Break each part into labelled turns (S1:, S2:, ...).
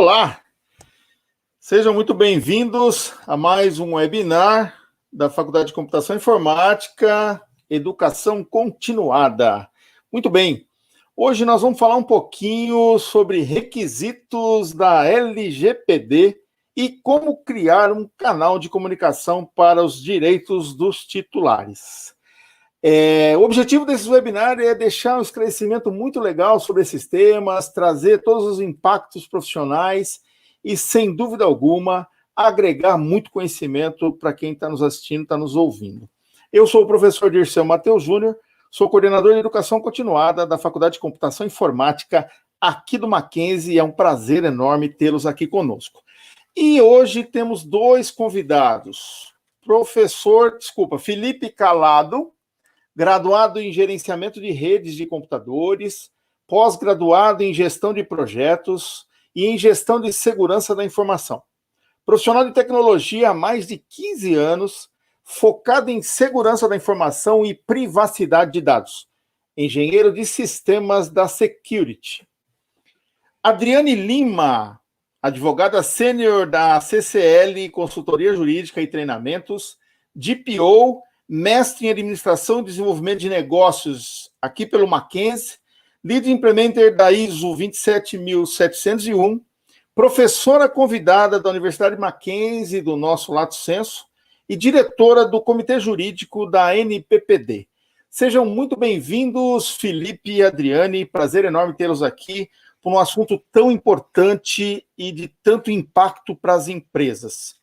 S1: Olá, sejam muito bem-vindos a mais um webinar da Faculdade de Computação e Informática, Educação Continuada. Muito bem, hoje nós vamos falar um pouquinho sobre requisitos da LGPD e como criar um canal de comunicação para os direitos dos titulares. O objetivo desse webinar é deixar um esclarecimento muito legal sobre esses temas, trazer todos os impactos profissionais e, sem dúvida alguma, agregar muito conhecimento para quem está nos assistindo, está nos ouvindo. Eu sou o professor Dirceu Matheus Júnior, sou coordenador de Educação Continuada da Faculdade de Computação e Informática aqui do Mackenzie, e é um prazer enorme tê-los aqui conosco. E hoje temos dois convidados, Felipe Calado, graduado em Gerenciamento de Redes de Computadores, pós-graduado em Gestão de Projetos e em Gestão de Segurança da Informação. Profissional de tecnologia há mais de 15 anos, focado em segurança da informação e privacidade de dados. Engenheiro de sistemas da Security. Adriane Lima, advogada sênior da CCL, Consultoria Jurídica e Treinamentos, DPO, mestre em Administração e Desenvolvimento de Negócios aqui pelo Mackenzie, Lead Implementer da ISO 27701, professora convidada da Universidade Mackenzie do nosso Lato Sensu e diretora do Comitê Jurídico da NPPD. Sejam muito bem-vindos, Felipe e Adriane, prazer enorme tê-los aqui por um assunto tão importante e de tanto impacto para as empresas.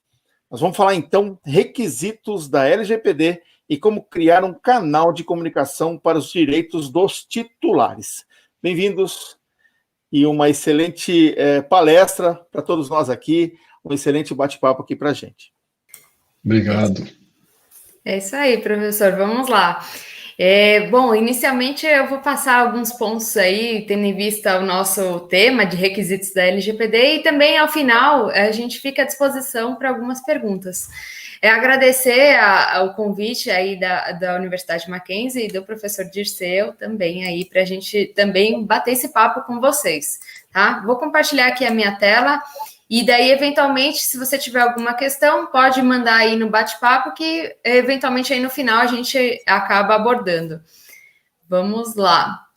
S1: Nós vamos falar, então, requisitos da LGPD e como criar um canal de comunicação para os direitos dos titulares. Bem-vindos e uma excelente palestra para todos nós aqui, um excelente bate-papo aqui para a gente.
S2: Obrigado.
S3: É isso aí, professor. Vamos lá. Bom, inicialmente eu vou passar alguns pontos aí, tendo em vista o nosso tema de requisitos da LGPD, e também, ao final, a gente fica à disposição para algumas perguntas. Agradecer o convite aí da Universidade Mackenzie e do professor Dirceu também aí, para a gente também bater esse papo com vocês, tá? Vou compartilhar aqui a minha tela. E daí, eventualmente, se você tiver alguma questão, pode mandar aí no bate-papo que, eventualmente, aí no final a gente acaba abordando. Vamos lá.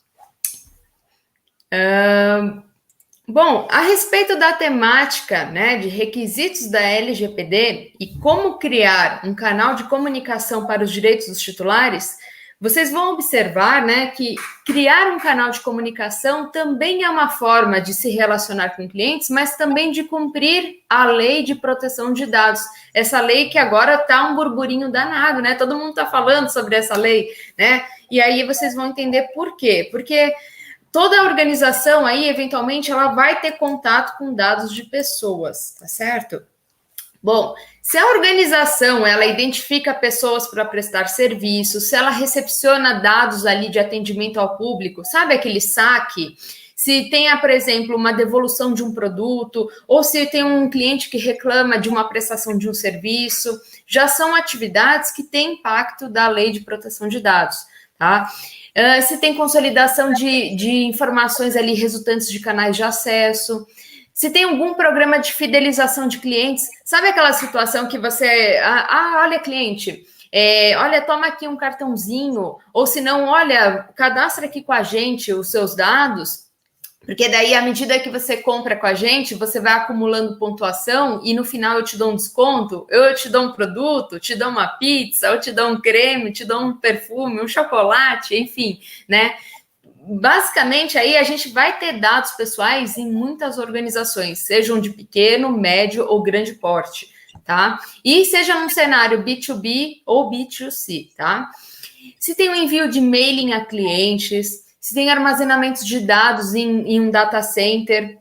S3: Bom, a respeito da temática, né, de requisitos da LGPD e como criar um canal de comunicação para os direitos dos titulares, vocês vão observar, né, que criar um canal de comunicação também é uma forma de se relacionar com clientes, mas também de cumprir a lei de proteção de dados. Essa lei que agora está um burburinho danado, né? Todo mundo está falando sobre essa lei, né? E aí vocês vão entender por quê. Porque toda organização aí, eventualmente, ela vai ter contato com dados de pessoas, tá certo? Bom, se a organização, ela identifica pessoas para prestar serviço, se ela recepciona dados ali de atendimento ao público, sabe aquele saque? Se tem, por exemplo, uma devolução de um produto, ou se tem um cliente que reclama de uma prestação de um serviço, já são atividades que têm impacto da lei de proteção de dados, tá? Se tem consolidação de informações ali resultantes de canais de acesso, se tem algum programa de fidelização de clientes, sabe aquela situação que você... olha, cliente, olha, toma aqui um cartãozinho, ou se não, olha, cadastra aqui com a gente os seus dados, porque daí, à medida que você compra com a gente, você vai acumulando pontuação e no final eu te dou um desconto, eu te dou um produto, te dou uma pizza, eu te dou um creme, te dou um perfume, um chocolate, enfim, né? Basicamente, aí a gente vai ter dados pessoais em muitas organizações, sejam de pequeno, médio ou grande porte, tá? E seja num cenário B2B ou B2C, tá? Se tem o envio de mailing a clientes, se tem armazenamento de dados em um data center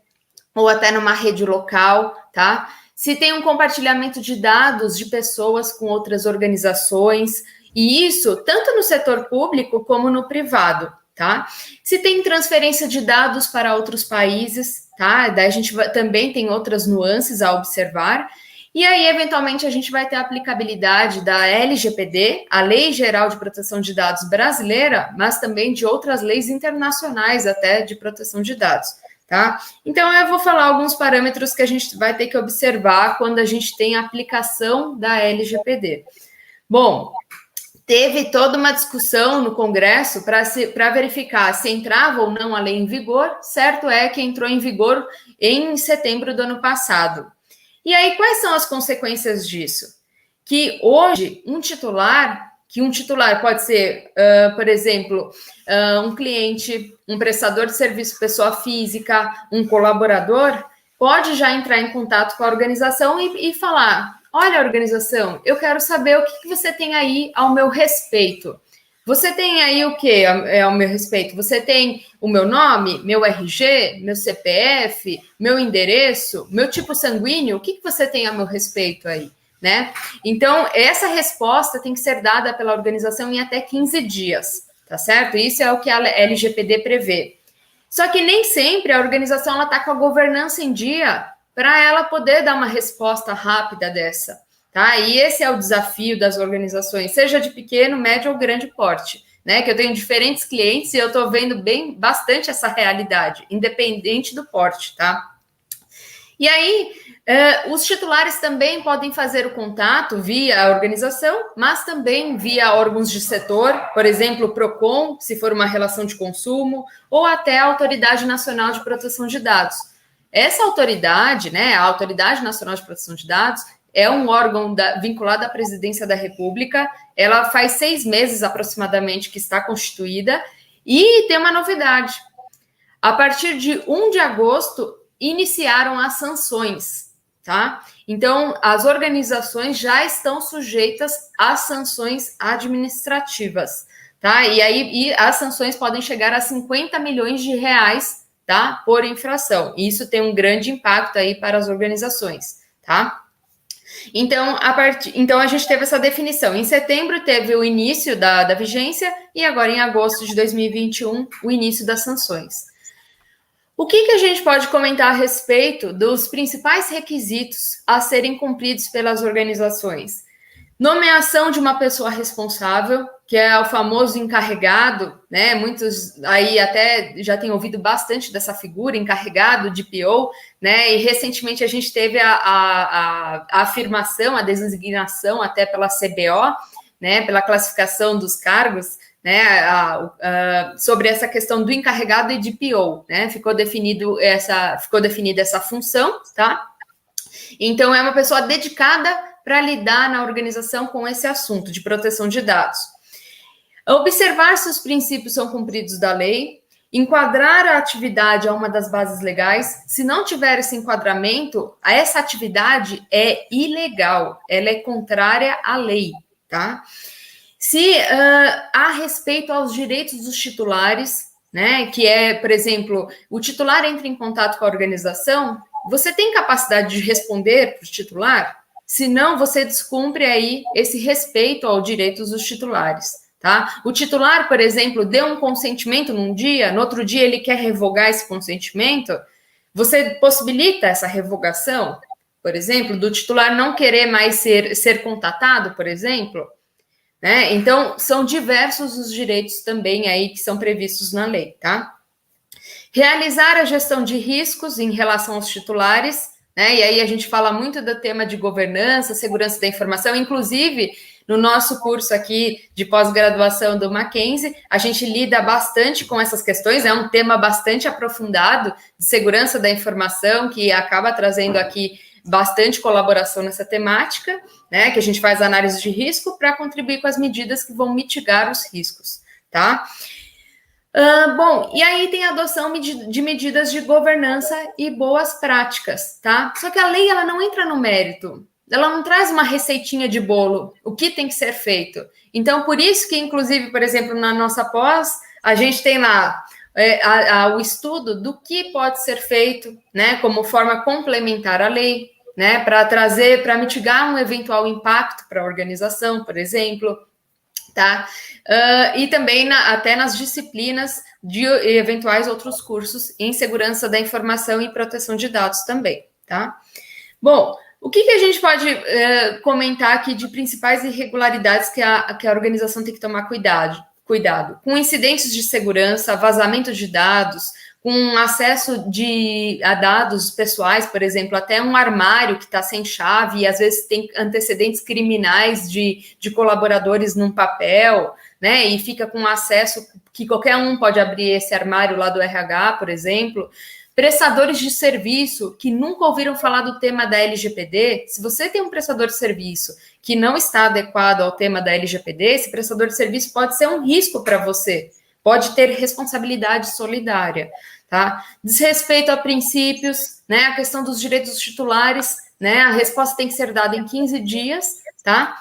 S3: ou até numa rede local, tá? Se tem um compartilhamento de dados de pessoas com outras organizações, e isso tanto no setor público como no privado, tá? Se tem transferência de dados para outros países, tá? Daí a gente também tem outras nuances a observar. E aí, eventualmente, a gente vai ter a aplicabilidade da LGPD, a Lei Geral de Proteção de Dados brasileira, mas também de outras leis internacionais até de proteção de dados, tá? Então, eu vou falar alguns parâmetros que a gente vai ter que observar quando a gente tem a aplicação da LGPD. Bom, teve toda uma discussão no Congresso para verificar se entrava ou não a lei em vigor. Certo é que entrou em vigor em setembro do ano passado. E aí, quais são as consequências disso? Que hoje, um titular pode ser, por exemplo, um cliente, um prestador de serviço, pessoa física, um colaborador, pode já entrar em contato com a organização e falar: olha, organização, eu quero saber o que você tem aí ao meu respeito. Você tem aí o que ao meu respeito? Você tem o meu nome, meu RG, meu CPF, meu endereço, meu tipo sanguíneo? O que você tem a meu respeito aí? Né? Então, essa resposta tem que ser dada pela organização em até 15 dias, tá certo? Isso é o que a LGPD prevê. Só que nem sempre a organização está com a governança em dia para ela poder dar uma resposta rápida dessa, tá? E esse é o desafio das organizações, seja de pequeno, médio ou grande porte, né? Que eu tenho diferentes clientes e eu estou vendo bastante essa realidade, independente do porte, tá? E aí, os titulares também podem fazer o contato via a organização, mas também via órgãos de setor, por exemplo, o PROCON, se for uma relação de consumo, ou até a Autoridade Nacional de Proteção de Dados. Essa autoridade, né, a Autoridade Nacional de Proteção de Dados, é um órgão vinculado à Presidência da República. Ela faz 6 meses aproximadamente que está constituída, e tem uma novidade. A partir de 1 de agosto, iniciaram as sanções, tá? Então, as organizações já estão sujeitas às sanções administrativas, tá? E aí as sanções podem chegar a 50 milhões de reais, tá? Por infração. E isso tem um grande impacto aí para as organizações, tá? Então, a gente teve essa definição. Em setembro teve o início da vigência e agora em agosto de 2021 o início das sanções. O que a gente pode comentar a respeito dos principais requisitos a serem cumpridos pelas organizações? Nomeação de uma pessoa responsável, que é o famoso encarregado, né? Muitos aí até já têm ouvido bastante dessa figura, encarregado de PO, né? E recentemente a gente teve a afirmação, a designação até pela CBO, né? Pela classificação dos cargos, né, sobre essa questão do encarregado e de PO, né? Ficou definida essa função, tá? Então, é uma pessoa dedicada para lidar na organização com esse assunto de proteção de dados. Observar se os princípios são cumpridos da lei, enquadrar a atividade a uma das bases legais. Se não tiver esse enquadramento, essa atividade é ilegal, ela é contrária à lei, tá? Se há respeito aos direitos dos titulares, né, que é, por exemplo, o titular entra em contato com a organização, você tem capacidade de responder para o titular? Se não, você descumpre aí esse respeito aos direitos dos titulares, tá? O titular, por exemplo, deu um consentimento num dia, no outro dia ele quer revogar esse consentimento, você possibilita essa revogação, por exemplo, do titular não querer mais ser contatado, por exemplo? Né? Então, são diversos os direitos também aí que são previstos na lei, tá? Realizar a gestão de riscos em relação aos titulares, né? E aí a gente fala muito do tema de governança, segurança da informação, inclusive no nosso curso aqui de pós-graduação do Mackenzie, a gente lida bastante com essas questões, é um tema bastante aprofundado de segurança da informação, que acaba trazendo aqui bastante colaboração nessa temática, né, que a gente faz análise de risco para contribuir com as medidas que vão mitigar os riscos, tá? Bom, e aí tem a adoção de medidas de governança e boas práticas, tá? Só que a lei, ela não entra no mérito, ela não traz uma receitinha de bolo, o que tem que ser feito. Então, por isso que, inclusive, por exemplo, na nossa pós, a gente tem lá o estudo do que pode ser feito, né, como forma complementar à lei, né, para mitigar um eventual impacto para a organização, por exemplo, tá? E também até nas disciplinas de eventuais outros cursos em segurança da informação e proteção de dados também, tá? Bom, o que a gente pode comentar aqui de principais irregularidades que a organização tem que tomar cuidado, cuidado com incidentes de segurança, vazamento de dados, com acesso a dados pessoais, por exemplo, até um armário que está sem chave e às vezes tem antecedentes criminais de colaboradores num papel, né? E fica com acesso que qualquer um pode abrir esse armário lá do RH, por exemplo. Prestadores de serviço que nunca ouviram falar do tema da LGPD. Se você tem um prestador de serviço que não está adequado ao tema da LGPD, esse prestador de serviço pode ser um risco para você. Pode ter responsabilidade solidária, tá? Desrespeito a princípios, né? A questão dos direitos dos titulares, né? A resposta tem que ser dada em 15 dias, tá?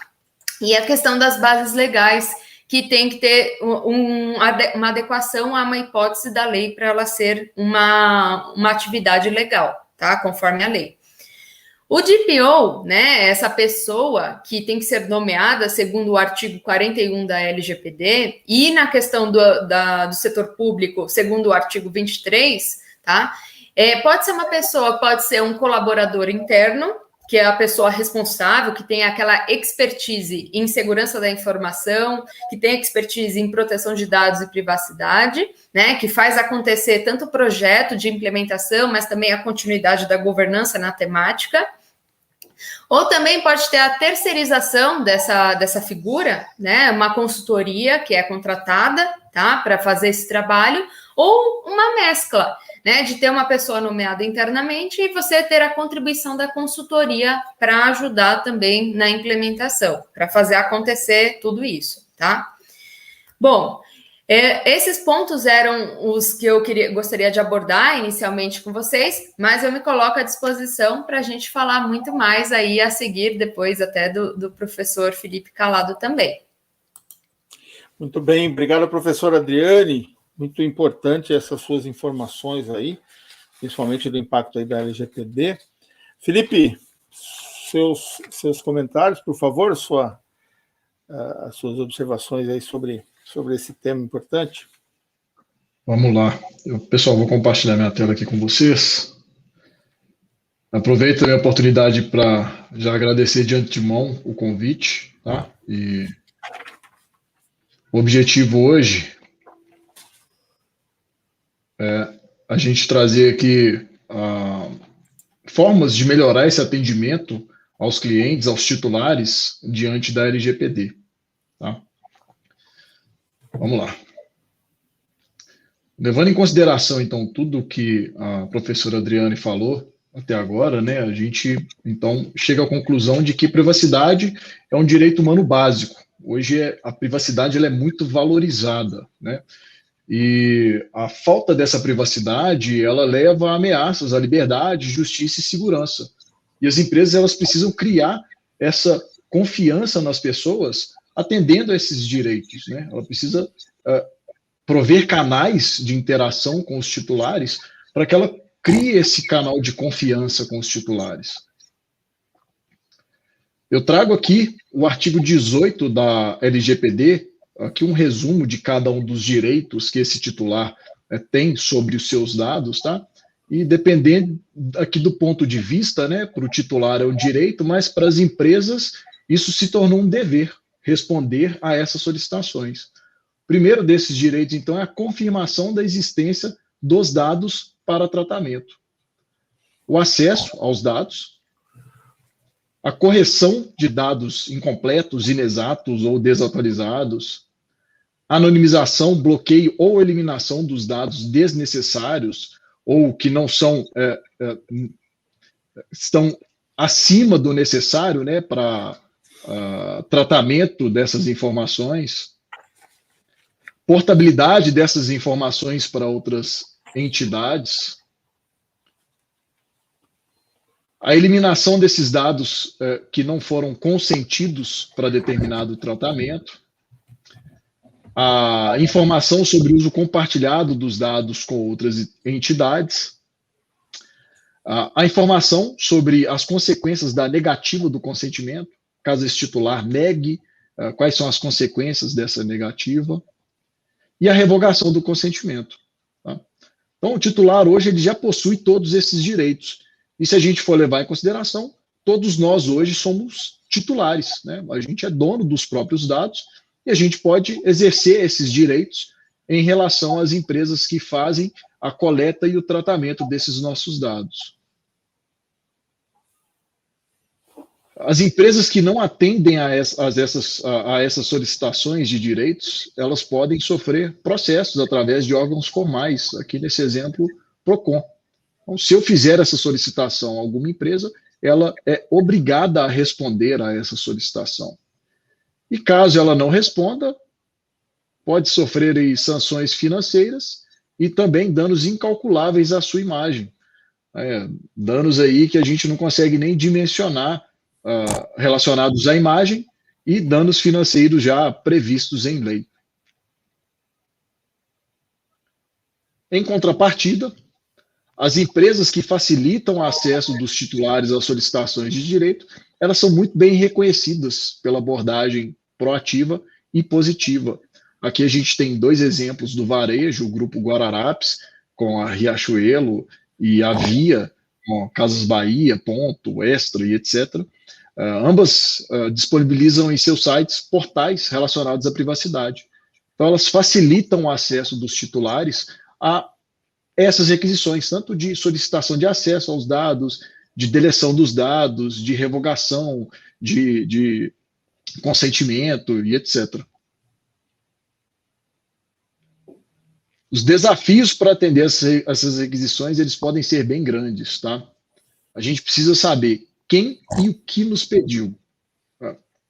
S3: E a questão das bases legais, que tem que ter uma adequação a uma hipótese da lei para ela ser uma atividade legal, tá? Conforme a lei. O DPO, né, essa pessoa que tem que ser nomeada segundo o artigo 41 da LGPD, e na questão do setor público, segundo o artigo 23, tá? Pode ser uma pessoa, pode ser um colaborador interno, que é a pessoa responsável, que tem aquela expertise em segurança da informação, que tem expertise em proteção de dados e privacidade, né, que faz acontecer tanto o projeto de implementação, mas também a continuidade da governança na temática. Ou também pode ter a terceirização dessa figura, né, uma consultoria que é contratada, tá, para fazer esse trabalho, ou uma mescla, né, de ter uma pessoa nomeada internamente e você ter a contribuição da consultoria para ajudar também na implementação, para fazer acontecer tudo isso, tá? Bom, esses pontos eram os que eu gostaria de abordar inicialmente com vocês, mas eu me coloco à disposição para a gente falar muito mais aí a seguir, depois até do professor Felipe Calado também.
S1: Muito bem, obrigado, professora Adriane. Muito importante essas suas informações aí, principalmente do impacto aí da LGPD. Felipe, seus comentários, por favor, as suas observações aí sobre esse tema importante.
S2: Vamos lá. Pessoal, vou compartilhar minha tela aqui com vocês. Aproveito a minha oportunidade para já agradecer de antemão o convite, tá? E o objetivo hoje é a gente trazer aqui formas de melhorar esse atendimento aos clientes, aos titulares, diante da LGPD. Tá? Vamos lá. Levando em consideração, então, tudo que a professora Adriane falou até agora, né, a gente, então, chega à conclusão de que privacidade é um direito humano básico. Hoje, a privacidade ela é muito valorizada, né? E a falta dessa privacidade, ela leva a ameaças à liberdade, justiça e segurança. E as empresas, elas precisam criar essa confiança nas pessoas, atendendo a esses direitos, né? Ela precisa prover canais de interação com os titulares para que ela crie esse canal de confiança com os titulares. Eu trago aqui o artigo 18 da LGPD, aqui um resumo de cada um dos direitos que esse titular tem sobre os seus dados, tá? E dependendo aqui do ponto de vista, né, para o titular é um direito, mas para as empresas isso se tornou um dever, responder a essas solicitações. O primeiro desses direitos, então, é a confirmação da existência dos dados para tratamento. O acesso aos dados, a correção de dados incompletos, inexatos ou desatualizados, anonimização, bloqueio ou eliminação dos dados desnecessários ou que não são, estão acima do necessário, né, para tratamento dessas informações, portabilidade dessas informações para outras entidades, a eliminação desses dados que não foram consentidos para determinado tratamento, a informação sobre o uso compartilhado dos dados com outras entidades, a informação sobre as consequências da negativa do consentimento, caso esse titular negue, quais são as consequências dessa negativa, e a revogação do consentimento. Tá? Então, o titular hoje ele já possui todos esses direitos. E se a gente for levar em consideração, todos nós hoje somos titulares, né? A gente é dono dos próprios dados e a gente pode exercer esses direitos em relação às empresas que fazem a coleta e o tratamento desses nossos dados. As empresas que não atendem a essas solicitações de direitos, elas podem sofrer processos através de órgãos formais, aqui nesse exemplo, PROCON. Então, se eu fizer essa solicitação a alguma empresa, ela é obrigada a responder a essa solicitação. E caso ela não responda, pode sofrer aí sanções financeiras e também danos incalculáveis à sua imagem. Danos aí que a gente não consegue nem dimensionar, relacionados à imagem, e danos financeiros já previstos em lei. Em contrapartida, as empresas que facilitam o acesso dos titulares às solicitações de direito, elas são muito bem reconhecidas pela abordagem proativa e positiva. Aqui a gente tem 2 exemplos do varejo, o Grupo Guararapes, com a Riachuelo, e a Via, com Casas Bahia, Ponto, Extra e etc. Ambas disponibilizam em seus sites portais relacionados à privacidade. Então, elas facilitam o acesso dos titulares a essas requisições, tanto de solicitação de acesso aos dados, de deleção dos dados, de revogação, de consentimento e etc. Os desafios para atender essas requisições, eles podem ser bem grandes, tá? A gente precisa saber quem e o que nos pediu.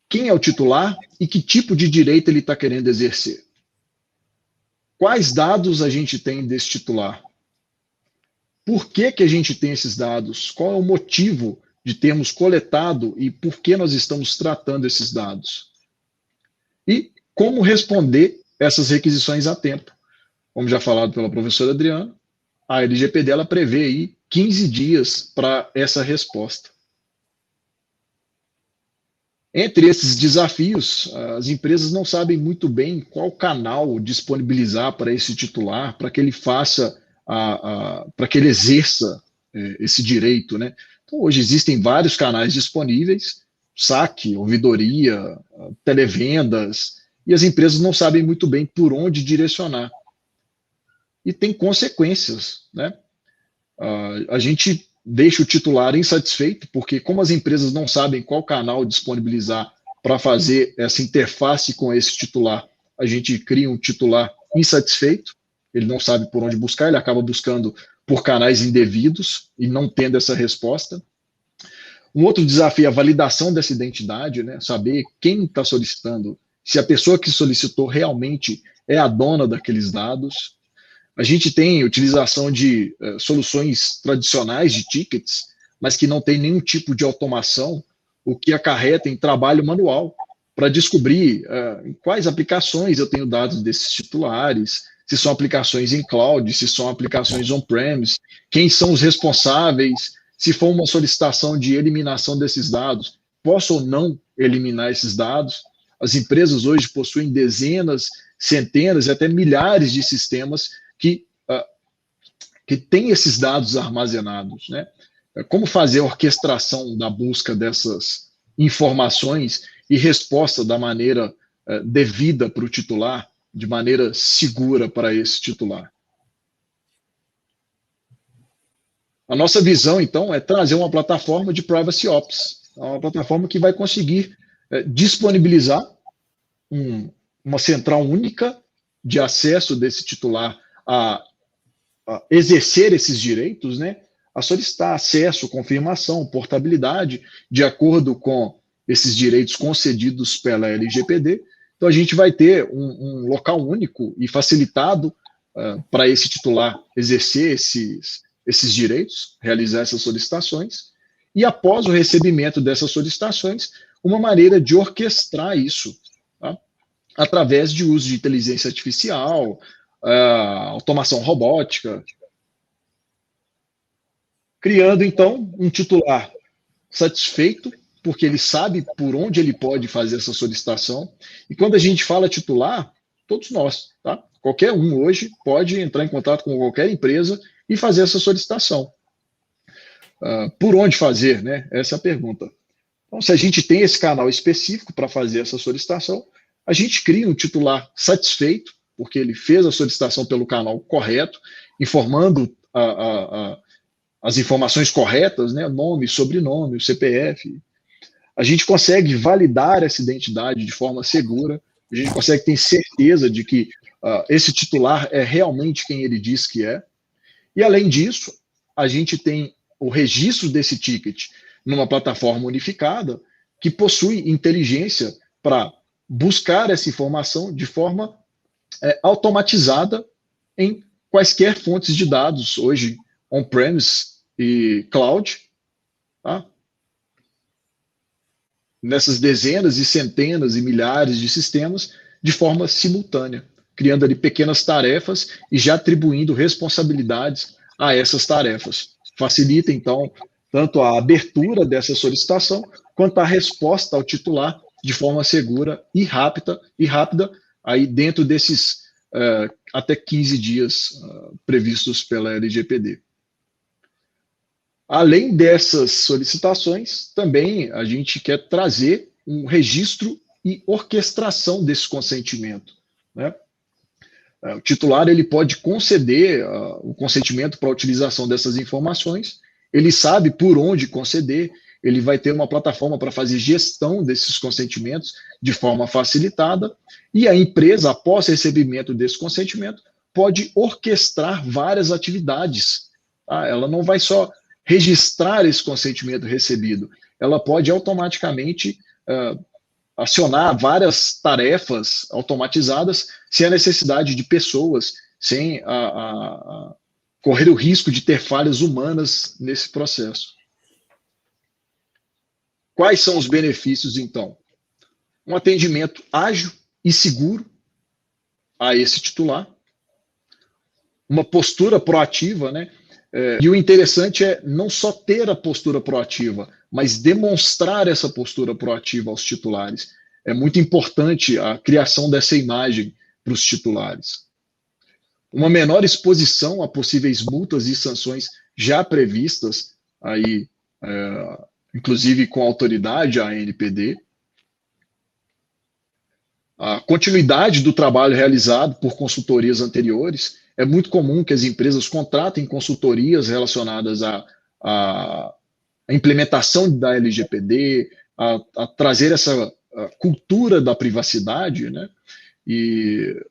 S2: Quem é o titular e que tipo de direito ele está querendo exercer. Quais dados a gente tem desse titular? Por que a gente tem esses dados? Qual é o motivo de termos coletado e por que nós estamos tratando esses dados? E como responder essas requisições a tempo? Como já falado pela professora Adriana, a LGPD ela prevê aí 15 dias para essa resposta. Entre esses desafios, as empresas não sabem muito bem qual canal disponibilizar para esse titular, para que ele faça, para que ele exerça esse direito, né? Então, hoje existem vários canais disponíveis, saque, ouvidoria, televendas, e as empresas não sabem muito bem por onde direcionar. E tem consequências, né? A gente deixa o titular insatisfeito, porque como as empresas não sabem qual canal disponibilizar para fazer essa interface com esse titular, a gente cria um titular insatisfeito, ele não sabe por onde buscar, ele acaba buscando por canais indevidos e não tendo essa resposta. Um outro desafio é a validação dessa identidade, né? Saber quem está solicitando, se a pessoa que solicitou realmente é a dona daqueles dados. A gente tem utilização de soluções tradicionais de tickets, mas que não tem nenhum tipo de automação, o que acarreta em trabalho manual para descobrir em quais aplicações eu tenho dados desses titulares, se são aplicações em cloud, se são aplicações on-premise, quem são os responsáveis, se for uma solicitação de eliminação desses dados, posso ou não eliminar esses dados. As empresas hoje possuem dezenas, centenas e até milhares de sistemas que têm esses dados armazenados, né? Como fazer a orquestração da busca dessas informações e resposta da maneira devida para o titular, de maneira segura para esse titular. A nossa visão, então, é trazer uma plataforma de Privacy Ops, uma plataforma que vai conseguir disponibilizar uma central única de acesso desse titular a exercer esses direitos, né? A solicitar acesso, confirmação, portabilidade, de acordo com esses direitos concedidos pela LGPD. Então, a gente vai ter um local único e facilitado para esse titular exercer esses direitos, realizar essas solicitações, e após o recebimento dessas solicitações, uma maneira de orquestrar isso, tá? Através de uso de inteligência artificial, automação robótica, criando, então, um titular satisfeito, porque ele sabe por onde ele pode fazer essa solicitação. E quando a gente fala titular, todos nós, tá? Qualquer um hoje pode entrar em contato com qualquer empresa e fazer essa solicitação. Por onde fazer, né? Essa é a pergunta. Então, se a gente tem esse canal específico para fazer essa solicitação, a gente cria um titular satisfeito, porque ele fez a solicitação pelo canal correto, informando as informações corretas, né? Nome, sobrenome, o CPF. A gente consegue validar essa identidade de forma segura, a gente consegue ter certeza de que esse titular é realmente quem ele diz que é. E, além disso, a gente tem o registro desse ticket numa plataforma unificada que possui inteligência para buscar essa informação de forma automatizada em quaisquer fontes de dados, hoje on-premise e cloud, tá? Nessas dezenas e centenas e milhares de sistemas de forma simultânea, criando ali pequenas tarefas e já atribuindo responsabilidades a essas tarefas. Facilita, então, tanto a abertura dessa solicitação, quanto a resposta ao titular de forma segura e rápida aí dentro desses até 15 dias previstos pela LGPD. Além dessas solicitações, também a gente quer trazer um registro e orquestração desse consentimento, né? O titular ele pode conceder o consentimento para a utilização dessas informações, ele sabe por onde conceder, ele vai ter uma plataforma para fazer gestão desses consentimentos de forma facilitada, e a empresa, após recebimento desse consentimento, pode orquestrar várias atividades. Tá? Ela não vai só registrar esse consentimento recebido, ela pode automaticamente acionar várias tarefas automatizadas sem a necessidade de pessoas, sem correr o risco de ter falhas humanas nesse processo. Quais são os benefícios, então? Um atendimento ágil e seguro a esse titular, uma postura proativa, né? E o interessante é não só ter a postura proativa, mas demonstrar essa postura proativa aos titulares. É muito importante a criação dessa imagem para os titulares. Uma menor exposição a possíveis multas e sanções já previstas, aí, inclusive com a autoridade, a ANPD. A continuidade do trabalho realizado por consultorias anteriores. É muito comum que as empresas contratem consultorias relacionadas à implementação da LGPD, a trazer essa cultura da privacidade, né? E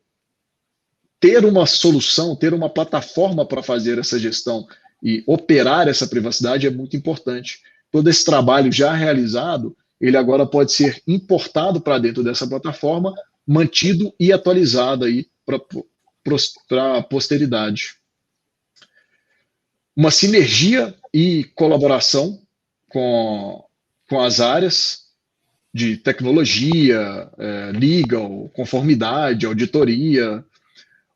S2: ter uma solução, ter uma plataforma para fazer essa gestão e operar essa privacidade é muito importante. Todo esse trabalho já realizado, ele agora pode ser importado para dentro dessa plataforma, mantido e atualizado aí para a posteridade. Uma sinergia e colaboração com as áreas de tecnologia, legal, conformidade, auditoria,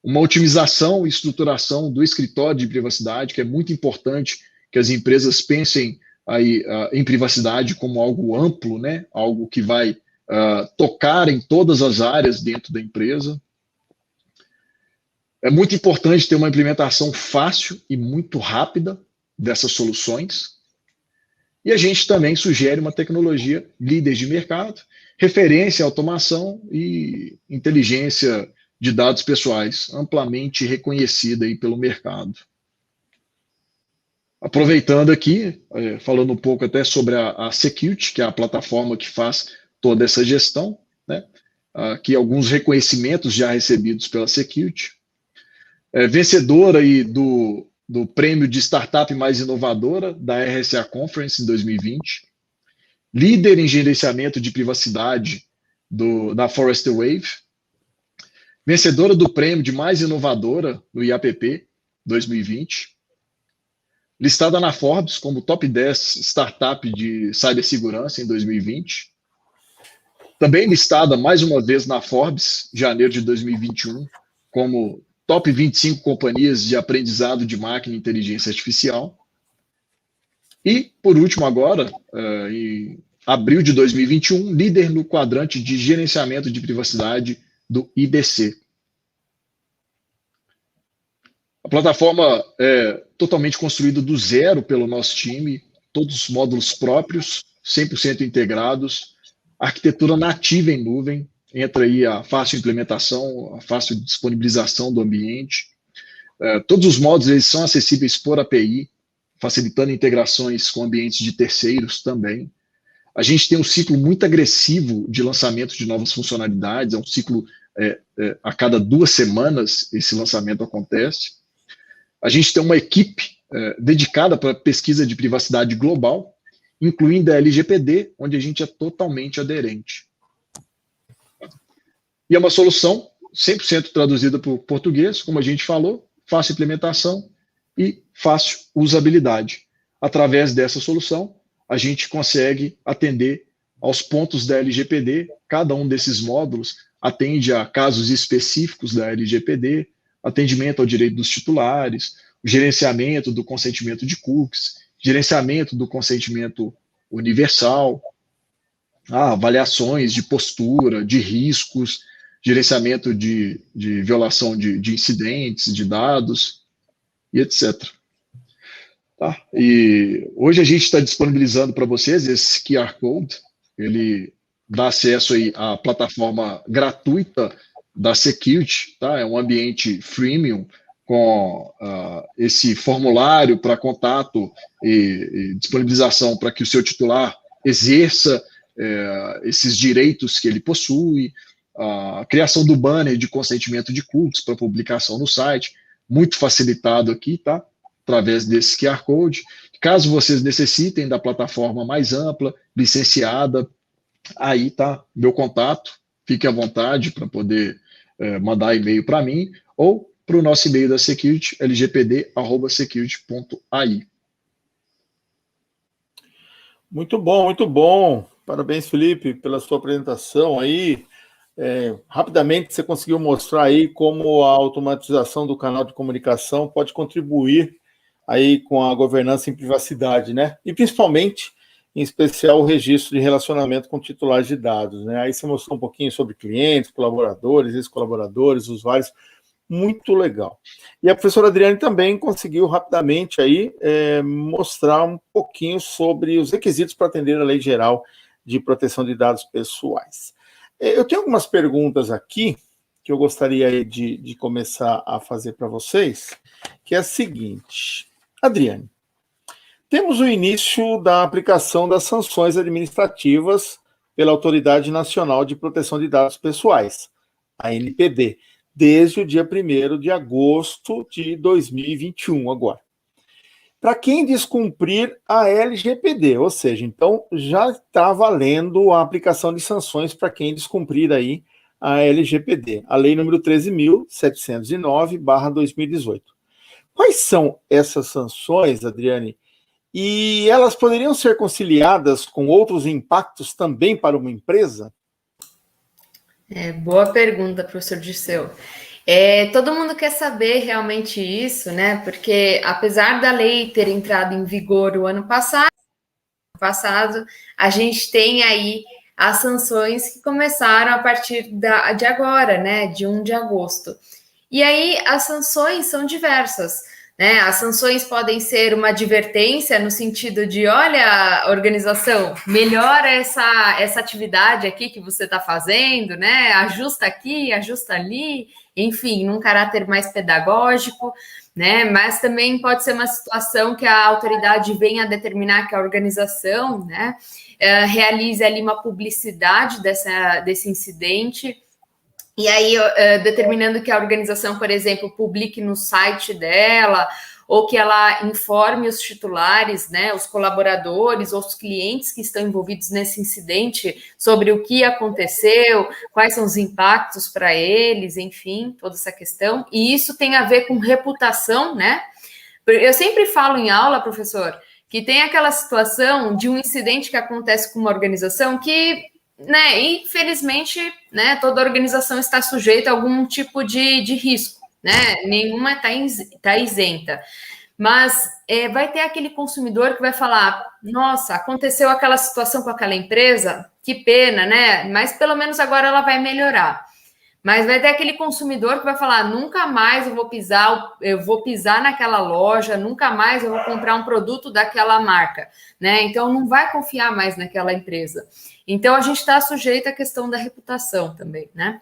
S2: uma otimização e estruturação do escritório de privacidade, que é muito importante que as empresas pensem aí, em privacidade como algo amplo, né? Algo que vai tocar em todas as áreas dentro da empresa. É muito importante ter uma implementação fácil e muito rápida dessas soluções. E a gente também sugere uma tecnologia líder de mercado, referência à automação e inteligência de dados pessoais, amplamente reconhecida aí pelo mercado. Aproveitando aqui, falando um pouco até sobre a Security, que é a plataforma que faz toda essa gestão, né? Aqui alguns reconhecimentos já recebidos pela Security. Vencedora aí do prêmio de startup mais inovadora da RSA Conference em 2020. Líder em gerenciamento de privacidade da Forrester Wave. Vencedora do prêmio de mais inovadora no IAPP 2020. Listada na Forbes como top 10 startup de cibersegurança em 2020. Também listada mais uma vez na Forbes, janeiro de 2021, como top 25 companhias de aprendizado de máquina e inteligência artificial. E, por último agora, em abril de 2021, líder no quadrante de gerenciamento de privacidade do IDC. A plataforma é totalmente construída do zero pelo nosso time, todos os módulos próprios, 100% integrados, arquitetura nativa em nuvem, entra aí a fácil implementação, a fácil disponibilização do ambiente. Todos os módulos eles são acessíveis por API, facilitando integrações com ambientes de terceiros também. A gente tem um ciclo muito agressivo de lançamento de novas funcionalidades, é um ciclo a cada 2 semanas esse lançamento acontece. A gente tem uma equipe dedicada para pesquisa de privacidade global, incluindo a LGPD, onde a gente é totalmente aderente. E é uma solução 100% traduzida para o português, como a gente falou, fácil implementação e fácil usabilidade. Através dessa solução, a gente consegue atender aos pontos da LGPD, cada um desses módulos atende a casos específicos da LGPD, atendimento ao direito dos titulares, o gerenciamento do consentimento de cookies, gerenciamento do consentimento universal, avaliações de postura, de riscos, gerenciamento de violação de incidentes, de dados, e etc. Tá? E hoje a gente está disponibilizando para vocês esse QR Code, ele dá acesso aí à plataforma gratuita da Security, tá? É um ambiente freemium com esse formulário para contato e disponibilização para que o seu titular exerça esses direitos que ele possui, a criação do banner de consentimento de cookies para publicação no site, muito facilitado aqui, tá? Através desse QR Code. Caso vocês necessitem da plataforma mais ampla, licenciada, aí tá meu contato, fique à vontade para poder mandar e-mail para mim, ou para o nosso e-mail da Security, lgpd@security.ai.
S1: Muito bom, muito bom. Parabéns, Felipe, pela sua apresentação aí. Rapidamente você conseguiu mostrar aí como a automatização do canal de comunicação pode contribuir aí com a governança em privacidade, né? E principalmente, em especial, o registro de relacionamento com titulares de dados, né? Aí você mostrou um pouquinho sobre clientes, colaboradores, ex-colaboradores, usuários, muito legal. E a professora Adriane também conseguiu rapidamente aí mostrar um pouquinho sobre os requisitos para atender a Lei Geral de Proteção de Dados Pessoais. Eu tenho algumas perguntas aqui que eu gostaria de começar a fazer para vocês, que é a seguinte. Adriane, temos o início da aplicação das sanções administrativas pela Autoridade Nacional de Proteção de Dados Pessoais, a ANPD, desde o dia 1º de agosto de 2021 agora. Para quem descumprir a LGPD, ou seja, então já está valendo a aplicação de sanções para quem descumprir aí a LGPD, a Lei número 13.709/2018. Quais são essas sanções, Adriane? E elas poderiam ser conciliadas com outros impactos também para uma empresa?
S3: Boa pergunta, professor Dirceu. Todo mundo quer saber realmente isso, né? Porque apesar da lei ter entrado em vigor o ano passado, a gente tem aí as sanções que começaram a partir de agora, né? De 1 de agosto. E aí as sanções são diversas, né? As sanções podem ser uma advertência no sentido de, olha, organização, melhora essa atividade aqui que você está fazendo, né? Ajusta aqui, ajusta ali, enfim, num caráter mais pedagógico, né? Mas também pode ser uma situação que a autoridade venha a determinar que a organização, né, realize ali uma publicidade desse incidente. E aí, determinando que a organização, por exemplo, publique no site dela, ou que ela informe os titulares, né, os colaboradores ou os clientes que estão envolvidos nesse incidente sobre o que aconteceu, quais são os impactos para eles, enfim, toda essa questão. E isso tem a ver com reputação, né? Eu sempre falo em aula, professor, que tem aquela situação de um incidente que acontece com uma organização que, né, infelizmente, né, toda organização está sujeita a algum tipo de risco, né? Nenhuma está isenta. Mas vai ter aquele consumidor que vai falar, nossa, aconteceu aquela situação com aquela empresa, que pena, né? Mas pelo menos agora ela vai melhorar. Mas vai ter aquele consumidor que vai falar, nunca mais eu vou pisar naquela loja, nunca mais eu vou comprar um produto daquela marca, né? Então não vai confiar mais naquela empresa. Então a gente está sujeito à questão da reputação também, né?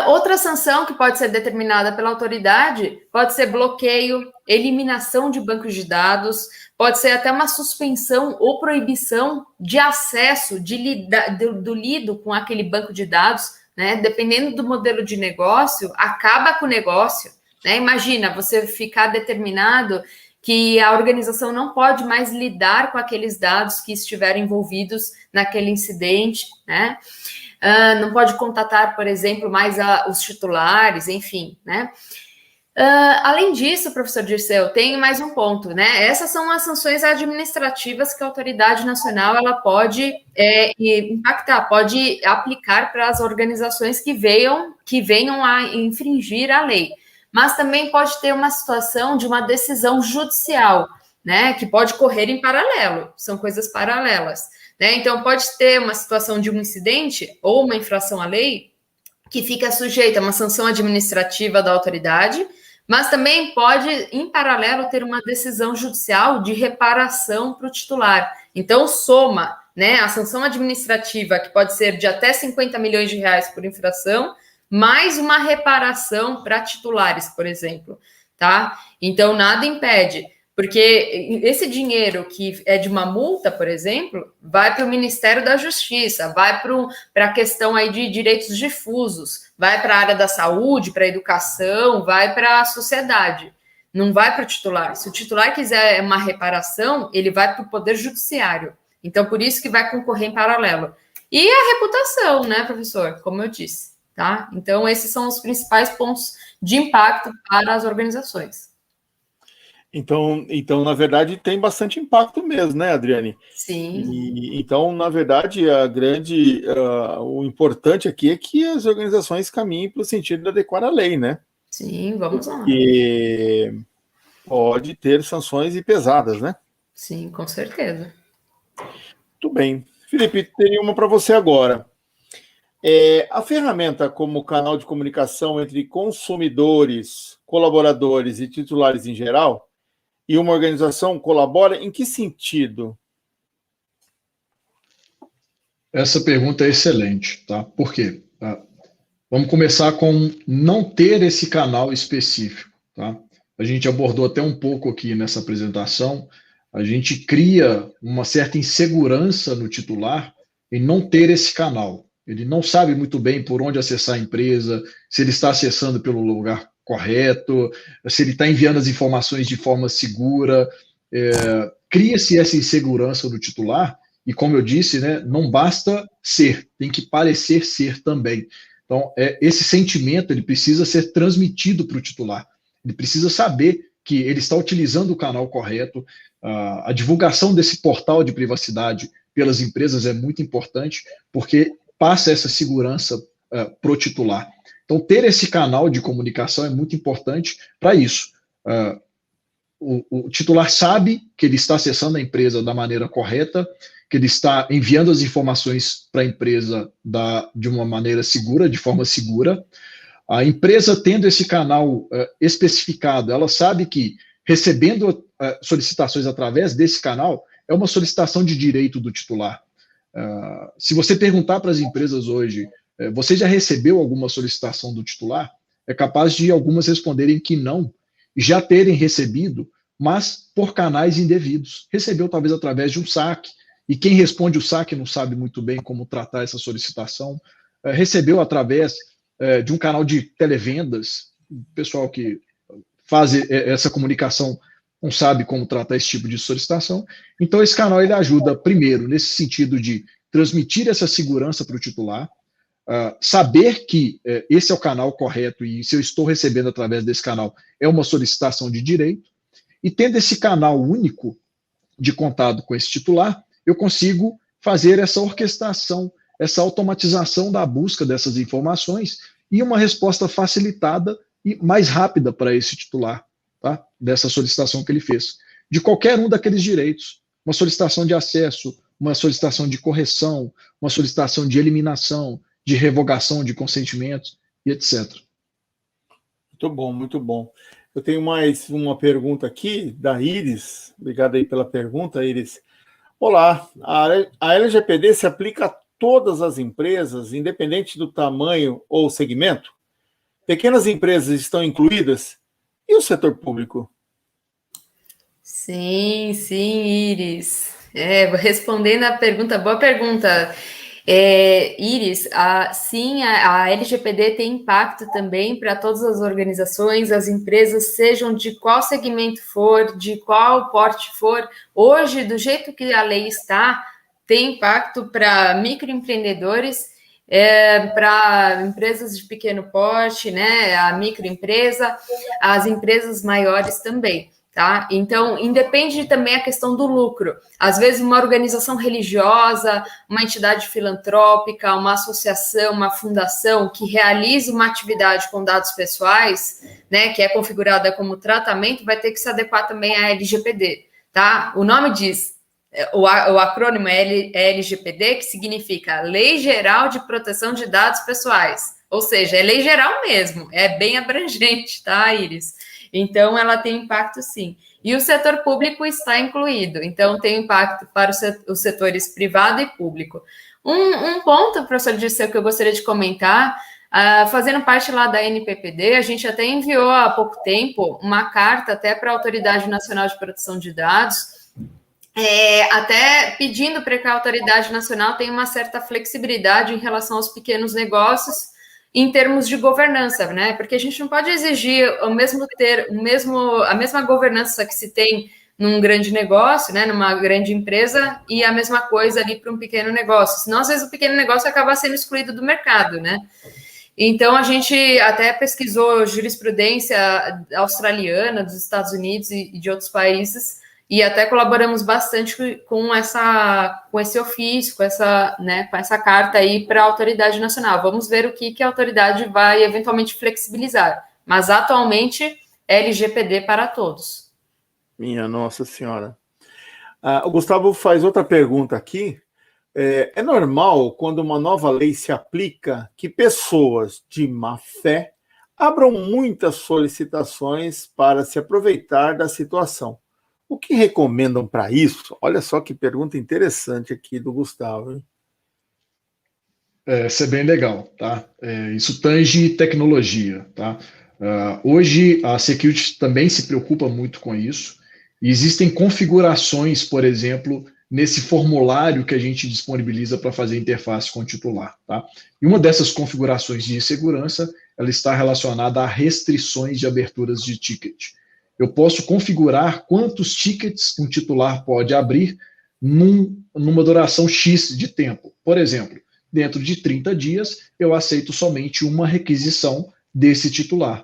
S3: Outra sanção que pode ser determinada pela autoridade pode ser bloqueio, eliminação de bancos de dados, pode ser até uma suspensão ou proibição de acesso do lido com aquele banco de dados, né? Dependendo do modelo de negócio, acaba com o negócio, né? Imagina você ficar determinado que a organização não pode mais lidar com aqueles dados que estiveram envolvidos naquele incidente, né? Não pode contatar, por exemplo, mais os titulares, enfim, né? Além disso, professor Dirceu, tem mais um ponto, né? Essas são as sanções administrativas que a autoridade nacional ela pode impactar, pode aplicar para as organizações que venham a infringir a lei. Mas também pode ter uma situação de uma decisão judicial, né? Que pode correr em paralelo, são coisas paralelas. Né? Então, pode ter uma situação de um incidente ou uma infração à lei que fica sujeita a uma sanção administrativa da autoridade, mas também pode, em paralelo, ter uma decisão judicial de reparação para o titular. Então, soma, né, a sanção administrativa, que pode ser de até 50 milhões de reais por infração, mais uma reparação para titulares, por exemplo. Tá? Então, nada impede. Porque esse dinheiro que é de uma multa, por exemplo, vai para o Ministério da Justiça, vai para a questão aí de direitos difusos, vai para a área da saúde, para a educação, vai para a sociedade, não vai para o titular. Se o titular quiser uma reparação, ele vai para o Poder Judiciário. Então, por isso que vai concorrer em paralelo. E a reputação, né, professor? Como eu disse, tá? Então, esses são os principais pontos de impacto para as organizações.
S1: Então, na verdade, tem bastante impacto mesmo, né, Adriane?
S3: Sim.
S1: Então, na verdade, o importante aqui é que as organizações caminhem para o sentido de adequar a lei, né?
S3: Sim, vamos lá.
S1: Porque pode ter sanções e pesadas, né?
S3: Sim, com certeza.
S1: Muito bem. Felipe, teria uma para você agora. A ferramenta como canal de comunicação entre consumidores, colaboradores e titulares em geral, e uma organização colabora em que sentido?
S2: Essa pergunta é excelente, tá? Por quê? Vamos começar com não ter esse canal específico, tá? A gente abordou até um pouco aqui nessa apresentação, a gente cria uma certa insegurança no titular em não ter esse canal. Ele não sabe muito bem por onde acessar a empresa, se ele está acessando pelo lugar correto, se ele está enviando as informações de forma segura. Cria-se essa insegurança do titular, e como eu disse, né, não basta ser, tem que parecer ser também. Então, esse sentimento ele precisa ser transmitido para o titular. Ele precisa saber que ele está utilizando o canal correto. A divulgação desse portal de privacidade pelas empresas é muito importante, porque passa essa segurança para o titular. Então, ter esse canal de comunicação é muito importante para isso. O titular sabe que ele está acessando a empresa da maneira correta, que ele está enviando as informações para a empresa de uma maneira segura, de forma segura. A empresa, tendo esse canal especificado, ela sabe que recebendo solicitações através desse canal, é uma solicitação de direito do titular. Se você perguntar para as empresas hoje, você já recebeu alguma solicitação do titular? É capaz de algumas responderem que não, e já terem recebido, mas por canais indevidos. Recebeu talvez através de um saque, e quem responde o saque não sabe muito bem como tratar essa solicitação. Recebeu através de um canal de televendas, o pessoal que faz essa comunicação não sabe como tratar esse tipo de solicitação. Então, esse canal ele ajuda, primeiro, nesse sentido de transmitir essa segurança para o titular, saber que esse é o canal correto e se eu estou recebendo através desse canal é uma solicitação de direito, e tendo esse canal único de contato com esse titular, eu consigo fazer essa orquestração, essa automatização da busca dessas informações e uma resposta facilitada e mais rápida para esse titular, tá? Dessa solicitação que ele fez, de qualquer um daqueles direitos, uma solicitação de acesso, uma solicitação de correção, uma solicitação de eliminação, de revogação de consentimentos e etc.
S1: Muito bom, muito bom. Eu tenho mais uma pergunta aqui da Iris. Obrigado aí pela pergunta, Iris. Olá, a LGPD se aplica a todas as empresas, independente do tamanho ou segmento? Pequenas empresas estão incluídas? E o setor público?
S3: Sim, Iris. Respondendo a pergunta, boa pergunta. Iris, sim, a LGPD tem impacto também para todas as organizações, as empresas, sejam de qual segmento for, de qual porte for. Hoje, do jeito que a lei está, tem impacto para microempreendedores, para empresas de pequeno porte, né, a microempresa, as empresas maiores também. Tá? Então, independe também a questão do lucro. Às vezes, uma organização religiosa, uma entidade filantrópica, uma associação, uma fundação que realiza uma atividade com dados pessoais, né, que é configurada como tratamento, vai ter que se adequar também à LGPD. Tá? O nome diz, o acrônimo é LGPD, que significa Lei Geral de Proteção de Dados Pessoais. Ou seja, é lei geral mesmo, é bem abrangente, tá, Iris? Então, ela tem impacto, sim. E o setor público está incluído. Então, tem impacto para os setores privado e público. Um ponto, professor Dirceu, que eu gostaria de comentar, fazendo parte lá da NPPD, a gente até enviou há pouco tempo uma carta até para a Autoridade Nacional de Proteção de Dados, até pedindo para que a Autoridade Nacional tenha uma certa flexibilidade em relação aos pequenos negócios, em termos de governança, né? Porque a gente não pode exigir a mesma governança que se tem num grande negócio, né? Numa grande empresa, e a mesma coisa ali para um pequeno negócio. Senão, às vezes, o pequeno negócio acaba sendo excluído do mercado, né? Então, a gente até pesquisou jurisprudência australiana, dos Estados Unidos e de outros países, e até colaboramos bastante com esse ofício, com essa carta aí para a autoridade nacional. Vamos ver o que a autoridade vai eventualmente flexibilizar. Mas, atualmente, LGPD para todos.
S1: Minha Nossa Senhora. O Gustavo faz outra pergunta aqui. É normal, quando uma nova lei se aplica, que pessoas de má fé abram muitas solicitações para se aproveitar da situação. O que recomendam para isso? Olha só que pergunta interessante aqui do Gustavo. Hein?
S2: Isso é bem legal, tá? Isso tange tecnologia, tá? Hoje a Security também se preocupa muito com isso. E existem configurações, por exemplo, nesse formulário que a gente disponibiliza para fazer interface com o titular, tá? E uma dessas configurações de segurança, ela está relacionada a restrições de aberturas de ticket. Eu posso configurar quantos tickets um titular pode abrir numa duração X de tempo. Por exemplo, dentro de 30 dias, eu aceito somente uma requisição desse titular.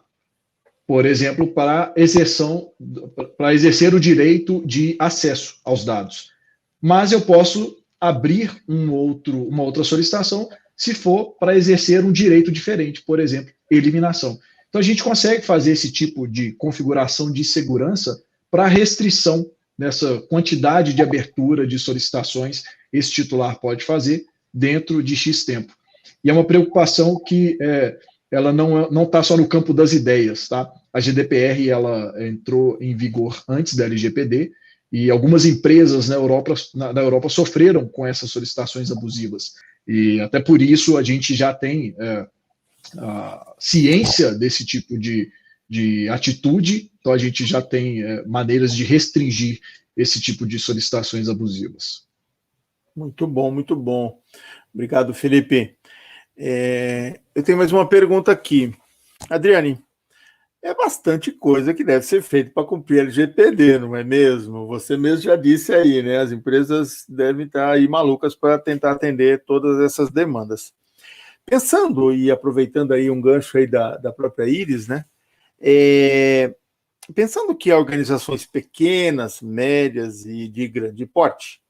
S2: Por exemplo, para exercer o direito de acesso aos dados. Mas eu posso abrir uma outra solicitação se for para exercer um direito diferente, por exemplo, eliminação. Então, a gente consegue fazer esse tipo de configuração de segurança para restrição nessa quantidade de abertura de solicitações esse titular pode fazer dentro de X tempo. E é uma preocupação que ela não está só no campo das ideias, tá? A GDPR ela entrou em vigor antes da LGPD e algumas empresas na Europa sofreram com essas solicitações abusivas. E até por isso a gente já tem a ciência desse tipo de atitude, então a gente já tem maneiras de restringir esse tipo de solicitações abusivas.
S1: Muito bom, muito bom. Obrigado, Felipe. Eu tenho mais uma pergunta aqui. Adriane, é bastante coisa que deve ser feita para cumprir a LGPD, não é mesmo? Você mesmo já disse aí, né? As empresas devem estar aí malucas para tentar atender todas essas demandas. Pensando e aproveitando aí um gancho aí da própria Iris, né? Pensando que organizações pequenas, médias e de grande porte,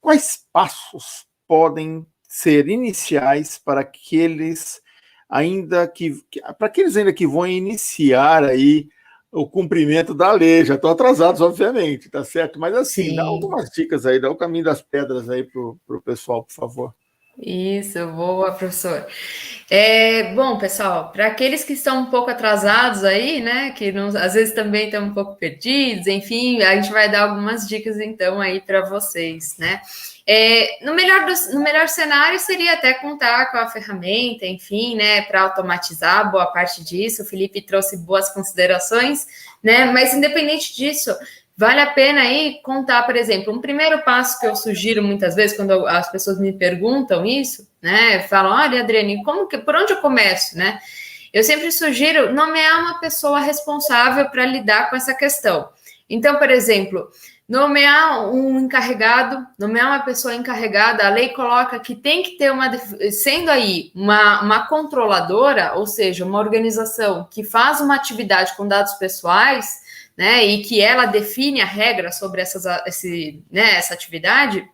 S1: quais passos podem ser iniciais para aqueles ainda que vão iniciar aí o cumprimento da lei? Já estão atrasados, obviamente, tá certo? Mas assim, Sim. Dá algumas dicas aí, dá o caminho das pedras aí para o pessoal, por favor.
S3: Isso, boa, professor. Bom, pessoal, para aqueles que estão um pouco atrasados aí, né, que não, às vezes também estão um pouco perdidos, enfim, a gente vai dar algumas dicas então aí para vocês, né? No melhor cenário seria até contar com a ferramenta, enfim, né, para automatizar boa parte disso. O Felipe trouxe boas considerações, né? Mas independente disso, vale a pena aí contar, por exemplo, um primeiro passo que eu sugiro muitas vezes quando as pessoas me perguntam isso, né? Falam, olha, Adriane, por onde eu começo, né? Eu sempre sugiro nomear uma pessoa responsável para lidar com essa questão. Então, por exemplo, nomear um encarregado, nomear uma pessoa encarregada, a lei coloca que tem que ter sendo aí uma controladora, ou seja, uma organização que faz uma atividade com dados pessoais, né, e que ela define a regra sobre essa atividade,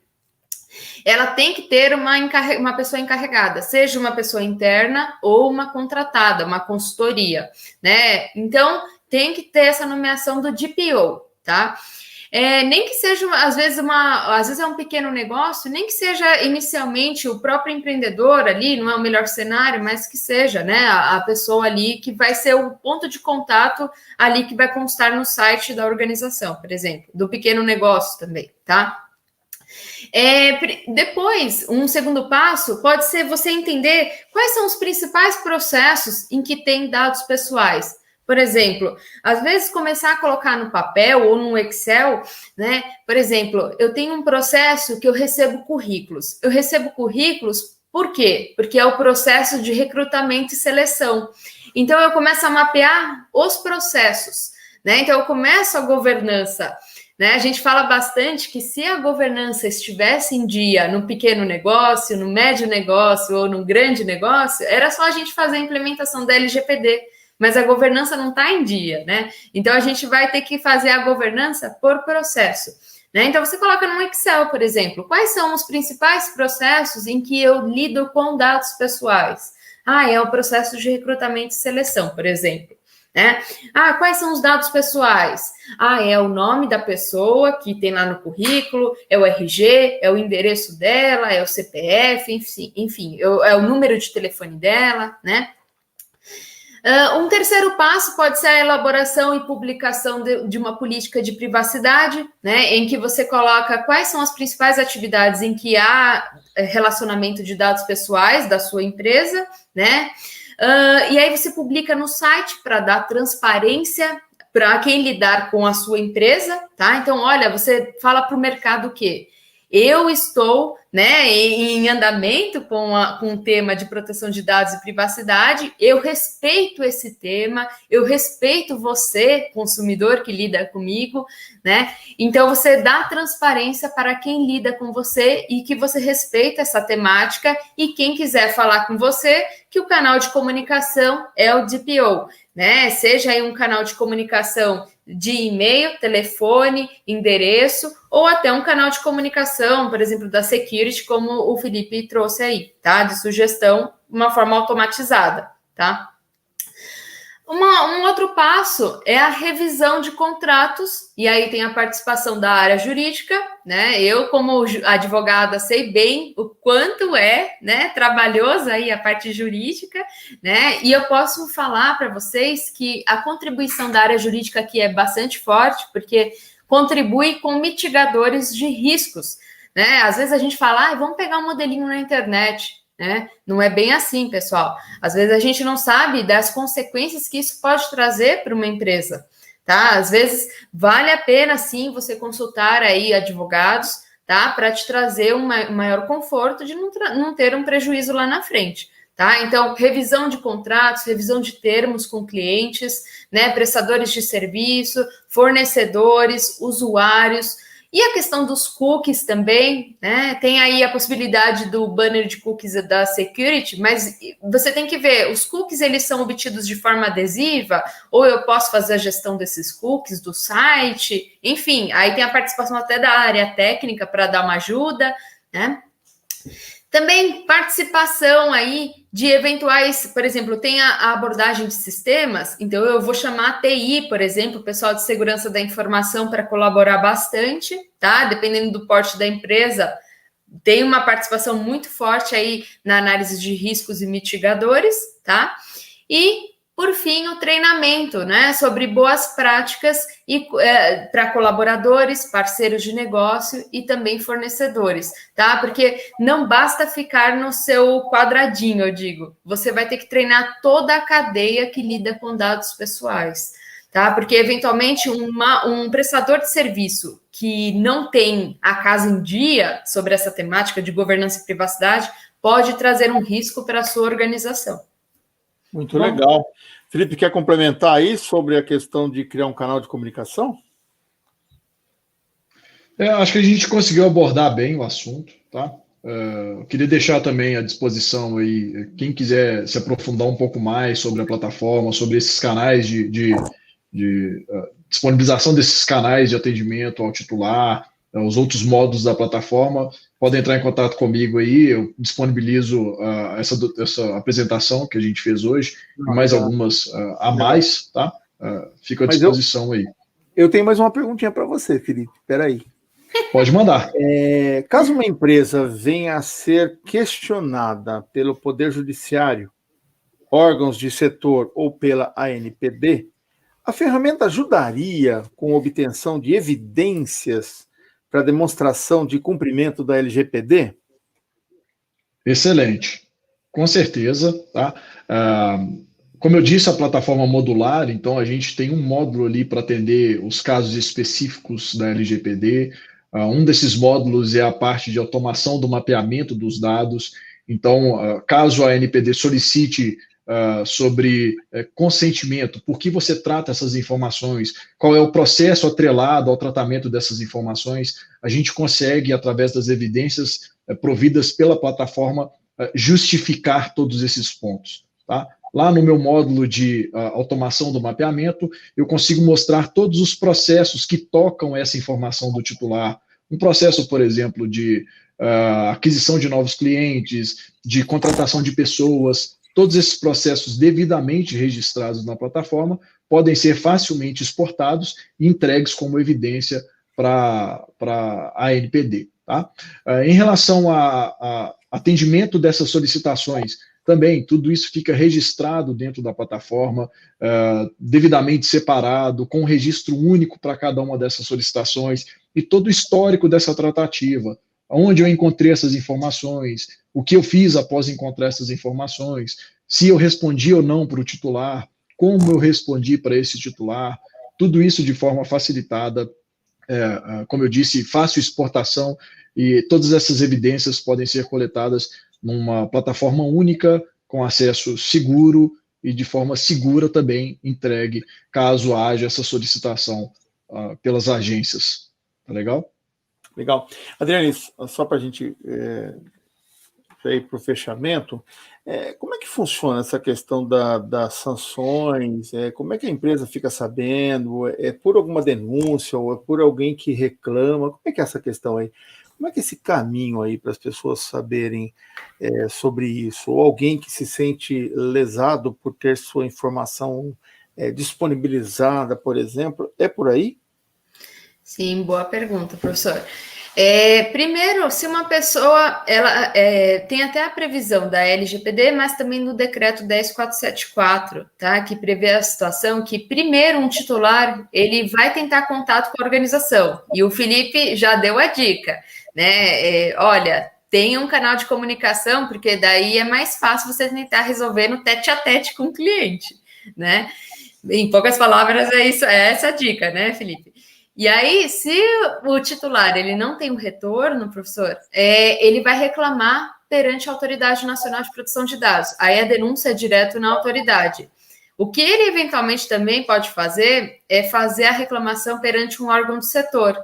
S3: ela tem que ter uma pessoa encarregada, seja uma pessoa interna ou uma contratada, uma consultoria, né? Então, tem que ter essa nomeação do DPO, tá? Nem que seja, às vezes é um pequeno negócio, nem que seja inicialmente o próprio empreendedor ali, não é o melhor cenário, mas que seja, né, a pessoa ali que vai ser o ponto de contato ali que vai constar no site da organização, por exemplo, do pequeno negócio também, tá? Depois, um segundo passo pode ser você entender quais são os principais processos em que tem dados pessoais. Por exemplo, às vezes começar a colocar no papel ou no Excel, né? Por exemplo, eu tenho um processo que eu recebo currículos. Eu recebo currículos por quê? Porque é o processo de recrutamento e seleção. Então, eu começo a mapear os processos, né? Então, eu começo a governança, né? A gente fala bastante que se a governança estivesse em dia no pequeno negócio, no médio negócio ou no grande negócio, era só a gente fazer a implementação da LGPD. Mas a governança não está em dia, né? Então, a gente vai ter que fazer a governança por processo, né? Então, você coloca no Excel, por exemplo, quais são os principais processos em que eu lido com dados pessoais? É o processo de recrutamento e seleção, por exemplo, né? Quais são os dados pessoais? É o nome da pessoa que tem lá no currículo, é o RG, é o endereço dela, é o CPF, enfim, é o número de telefone dela, né? Um terceiro passo pode ser a elaboração e publicação de uma política de privacidade, né, em que você coloca quais são as principais atividades em que há relacionamento de dados pessoais da sua empresa, né, e aí você publica no site para dar transparência para quem lidar com a sua empresa, tá? Então, olha, você fala para o mercado o quê? Eu estou, né, em andamento com o tema de proteção de dados e privacidade, eu respeito esse tema, eu respeito você, consumidor que lida comigo, né? Então, você dá transparência para quem lida com você e que você respeita essa temática, e quem quiser falar com você, que o canal de comunicação é o DPO, né? Seja aí um canal de comunicação de e-mail, telefone, endereço, ou até um canal de comunicação, por exemplo, da security, como o Felipe trouxe aí, tá? De sugestão, uma forma automatizada, tá? Um outro passo é a revisão de contratos, e aí tem a participação da área jurídica, né? Eu, como advogada, sei bem o quanto é, né, trabalhoso aí a parte jurídica, né? E eu posso falar para vocês que a contribuição da área jurídica aqui é bastante forte, porque contribui com mitigadores de riscos, né? Às vezes a gente fala, vamos pegar um modelinho na internet, né? Não é bem assim, pessoal. Às vezes a gente não sabe das consequências que isso pode trazer para uma empresa, tá? Às vezes vale a pena, sim, você consultar aí advogados, tá? Para te trazer um maior conforto de não ter um prejuízo lá na frente, tá? Então, revisão de contratos, revisão de termos com clientes, né? Prestadores de serviço, fornecedores, usuários. E a questão dos cookies também, né? Tem aí a possibilidade do banner de cookies da security, mas você tem que ver, os cookies, eles são obtidos de forma adesiva, ou eu posso fazer a gestão desses cookies do site, enfim, aí tem a participação até da área técnica para dar uma ajuda, né? Também participação aí de eventuais, por exemplo, tem a abordagem de sistemas, então eu vou chamar a TI, por exemplo, o pessoal de segurança da informação para colaborar bastante, tá? Dependendo do porte da empresa, tem uma participação muito forte aí na análise de riscos e mitigadores, tá? E, por fim, o treinamento, né, sobre boas práticas e para colaboradores, parceiros de negócio e também fornecedores, tá? Porque não basta ficar no seu quadradinho, eu digo. Você vai ter que treinar toda a cadeia que lida com dados pessoais, tá? Porque, eventualmente, um prestador de serviço que não tem a casa em dia sobre essa temática de governança e privacidade pode trazer um risco para a sua organização.
S1: Muito legal. Felipe, quer complementar aí sobre a questão de criar um canal de comunicação?
S2: Acho que a gente conseguiu abordar bem o assunto, tá? Eu queria deixar também à disposição aí, quem quiser se aprofundar um pouco mais sobre a plataforma, sobre esses canais de disponibilização desses canais de atendimento ao titular, os outros módulos da plataforma, podem entrar em contato comigo aí, eu disponibilizo essa apresentação que a gente fez hoje, e mais algumas a mais, tá? Fico à disposição aí.
S1: Eu tenho mais uma perguntinha para você, Felipe, peraí.
S2: Pode mandar.
S1: Caso uma empresa venha a ser questionada pelo Poder Judiciário, órgãos de setor ou pela ANPD, a ferramenta ajudaria com a obtenção de evidências para demonstração de cumprimento da LGPD?
S2: Excelente, com certeza, tá? Como eu disse, a plataforma modular, então a gente tem um módulo ali para atender os casos específicos da LGPD. Um desses módulos é a parte de automação do mapeamento dos dados. Então, caso a ANPD solicite sobre consentimento, por que você trata essas informações, qual é o processo atrelado ao tratamento dessas informações, a gente consegue, através das evidências providas pela plataforma, justificar todos esses pontos, tá? Lá no meu módulo de automação do mapeamento, eu consigo mostrar todos os processos que tocam essa informação do titular. Um processo, por exemplo, de aquisição de novos clientes, de contratação de pessoas, todos esses processos devidamente registrados na plataforma podem ser facilmente exportados e entregues como evidência para a ANPD. Tá? Em relação a atendimento dessas solicitações, também tudo isso fica registrado dentro da plataforma, devidamente separado, com um registro único para cada uma dessas solicitações e todo o histórico dessa tratativa, onde eu encontrei essas informações, o que eu fiz após encontrar essas informações, se eu respondi ou não para o titular, como eu respondi para esse titular, tudo isso de forma facilitada, como eu disse, fácil exportação, e todas essas evidências podem ser coletadas numa plataforma única, com acesso seguro e de forma segura também entregue, caso haja essa solicitação pelas agências. Tá legal?
S1: Legal. Adriane, só para a gente ir para o fechamento, como é que funciona essa questão das sanções? Como é que a empresa fica sabendo? É por alguma denúncia ou é por alguém que reclama? Como é que é essa questão aí? Como é que é esse caminho aí para as pessoas saberem sobre isso? Ou alguém que se sente lesado por ter sua informação disponibilizada, por exemplo, é por aí?
S3: Sim, boa pergunta, professor. Primeiro, se uma pessoa, ela tem até a previsão da LGPD, mas também no decreto 10.474, tá? Que prevê a situação que, primeiro, um titular, ele vai tentar contato com a organização. E o Felipe já deu a dica, né? Olha, tenha um canal de comunicação, porque daí é mais fácil você tentar resolver no tete-a-tete com o cliente, né? Em poucas palavras, é essa a dica, né, Felipe? E aí, se o titular ele não tem um retorno, professor, ele vai reclamar perante a Autoridade Nacional de Proteção de Dados. Aí a denúncia é direto na autoridade. O que ele eventualmente também pode fazer é fazer a reclamação perante um órgão do setor,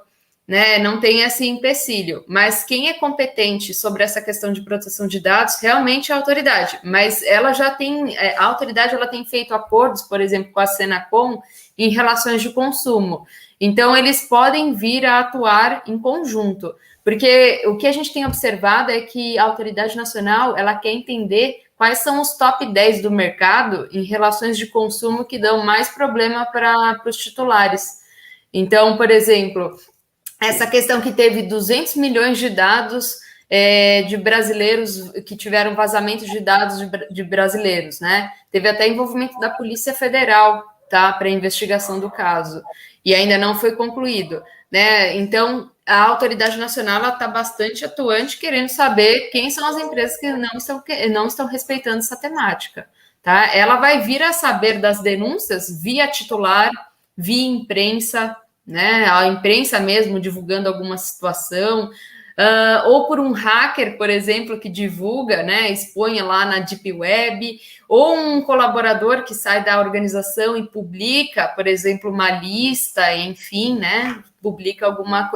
S3: né? Não tem esse empecilho. Mas quem é competente sobre essa questão de proteção de dados realmente é a autoridade. Mas ela já tem, a autoridade ela tem feito acordos, por exemplo, com a Senacom em relações de consumo. Então, eles podem vir a atuar em conjunto, porque o que a gente tem observado é que a autoridade nacional, ela quer entender quais são os top 10 do mercado em relações de consumo que dão mais problema para os titulares. Então, por exemplo, essa questão que teve 200 milhões de dados de brasileiros que tiveram vazamento de dados de brasileiros, né? Teve até envolvimento da Polícia Federal, tá, para a investigação do caso, e ainda não foi concluído, né? Então, a autoridade nacional está bastante atuante, querendo saber quem são as empresas que não estão respeitando essa temática, tá? Ela vai vir a saber das denúncias via titular, via imprensa, né? A imprensa mesmo divulgando alguma situação, ou por um hacker, por exemplo, que divulga, né, expõe lá na Deep Web, ou um colaborador que sai da organização e publica, por exemplo, uma lista, enfim, né, publica alguma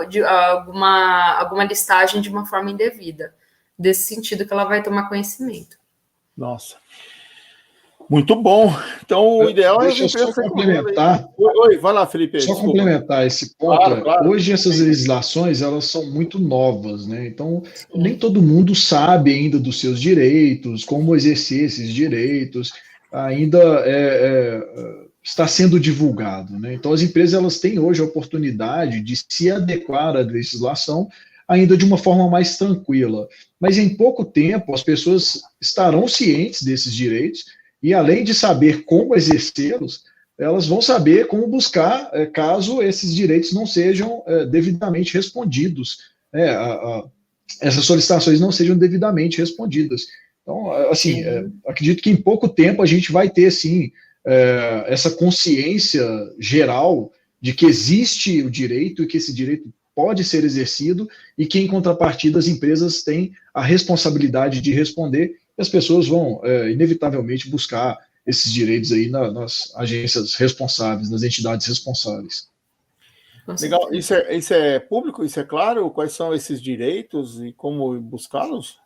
S3: listagem de uma forma indevida. Desse sentido que ela vai tomar conhecimento.
S1: Nossa. Muito bom. Então, o ideal é...
S2: Deixa eu só complementar.
S1: Oi, vai lá, Felipe.
S2: Só complementar esse ponto. Claro. Hoje essas legislações, elas são muito novas, né? Então, nem todo mundo sabe ainda dos seus direitos, como exercer esses direitos, ainda está sendo divulgado, né? Então, as empresas, elas têm hoje a oportunidade de se adequar à legislação ainda de uma forma mais tranquila. Mas, em pouco tempo, as pessoas estarão cientes desses direitos e, além de saber como exercê-los, elas vão saber como buscar caso esses direitos não sejam devidamente respondidos, essas solicitações não sejam devidamente respondidas. Então, assim, acredito que em pouco tempo a gente vai ter, sim, essa consciência geral de que existe o direito e que esse direito pode ser exercido e que, em contrapartida, as empresas têm a responsabilidade de responder. As pessoas vão, inevitavelmente, buscar esses direitos aí nas agências responsáveis, nas entidades responsáveis.
S1: Legal. Isso é público? Isso é claro? Quais são esses direitos e como buscá-los?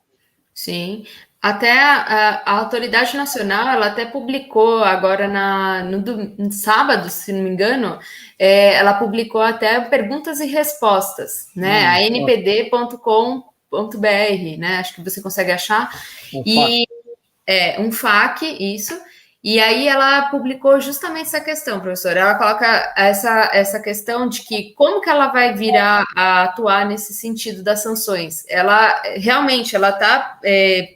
S3: Sim. Até a Autoridade Nacional, ela até publicou agora no sábado, se não me engano, ela publicou até perguntas e respostas, né? A npd.com.br, né? Acho que você consegue achar. Um FAQ, isso. E aí ela publicou justamente essa questão, professora. Ela coloca essa questão de que como que ela vai vir a atuar nesse sentido das sanções. Ela realmente ela está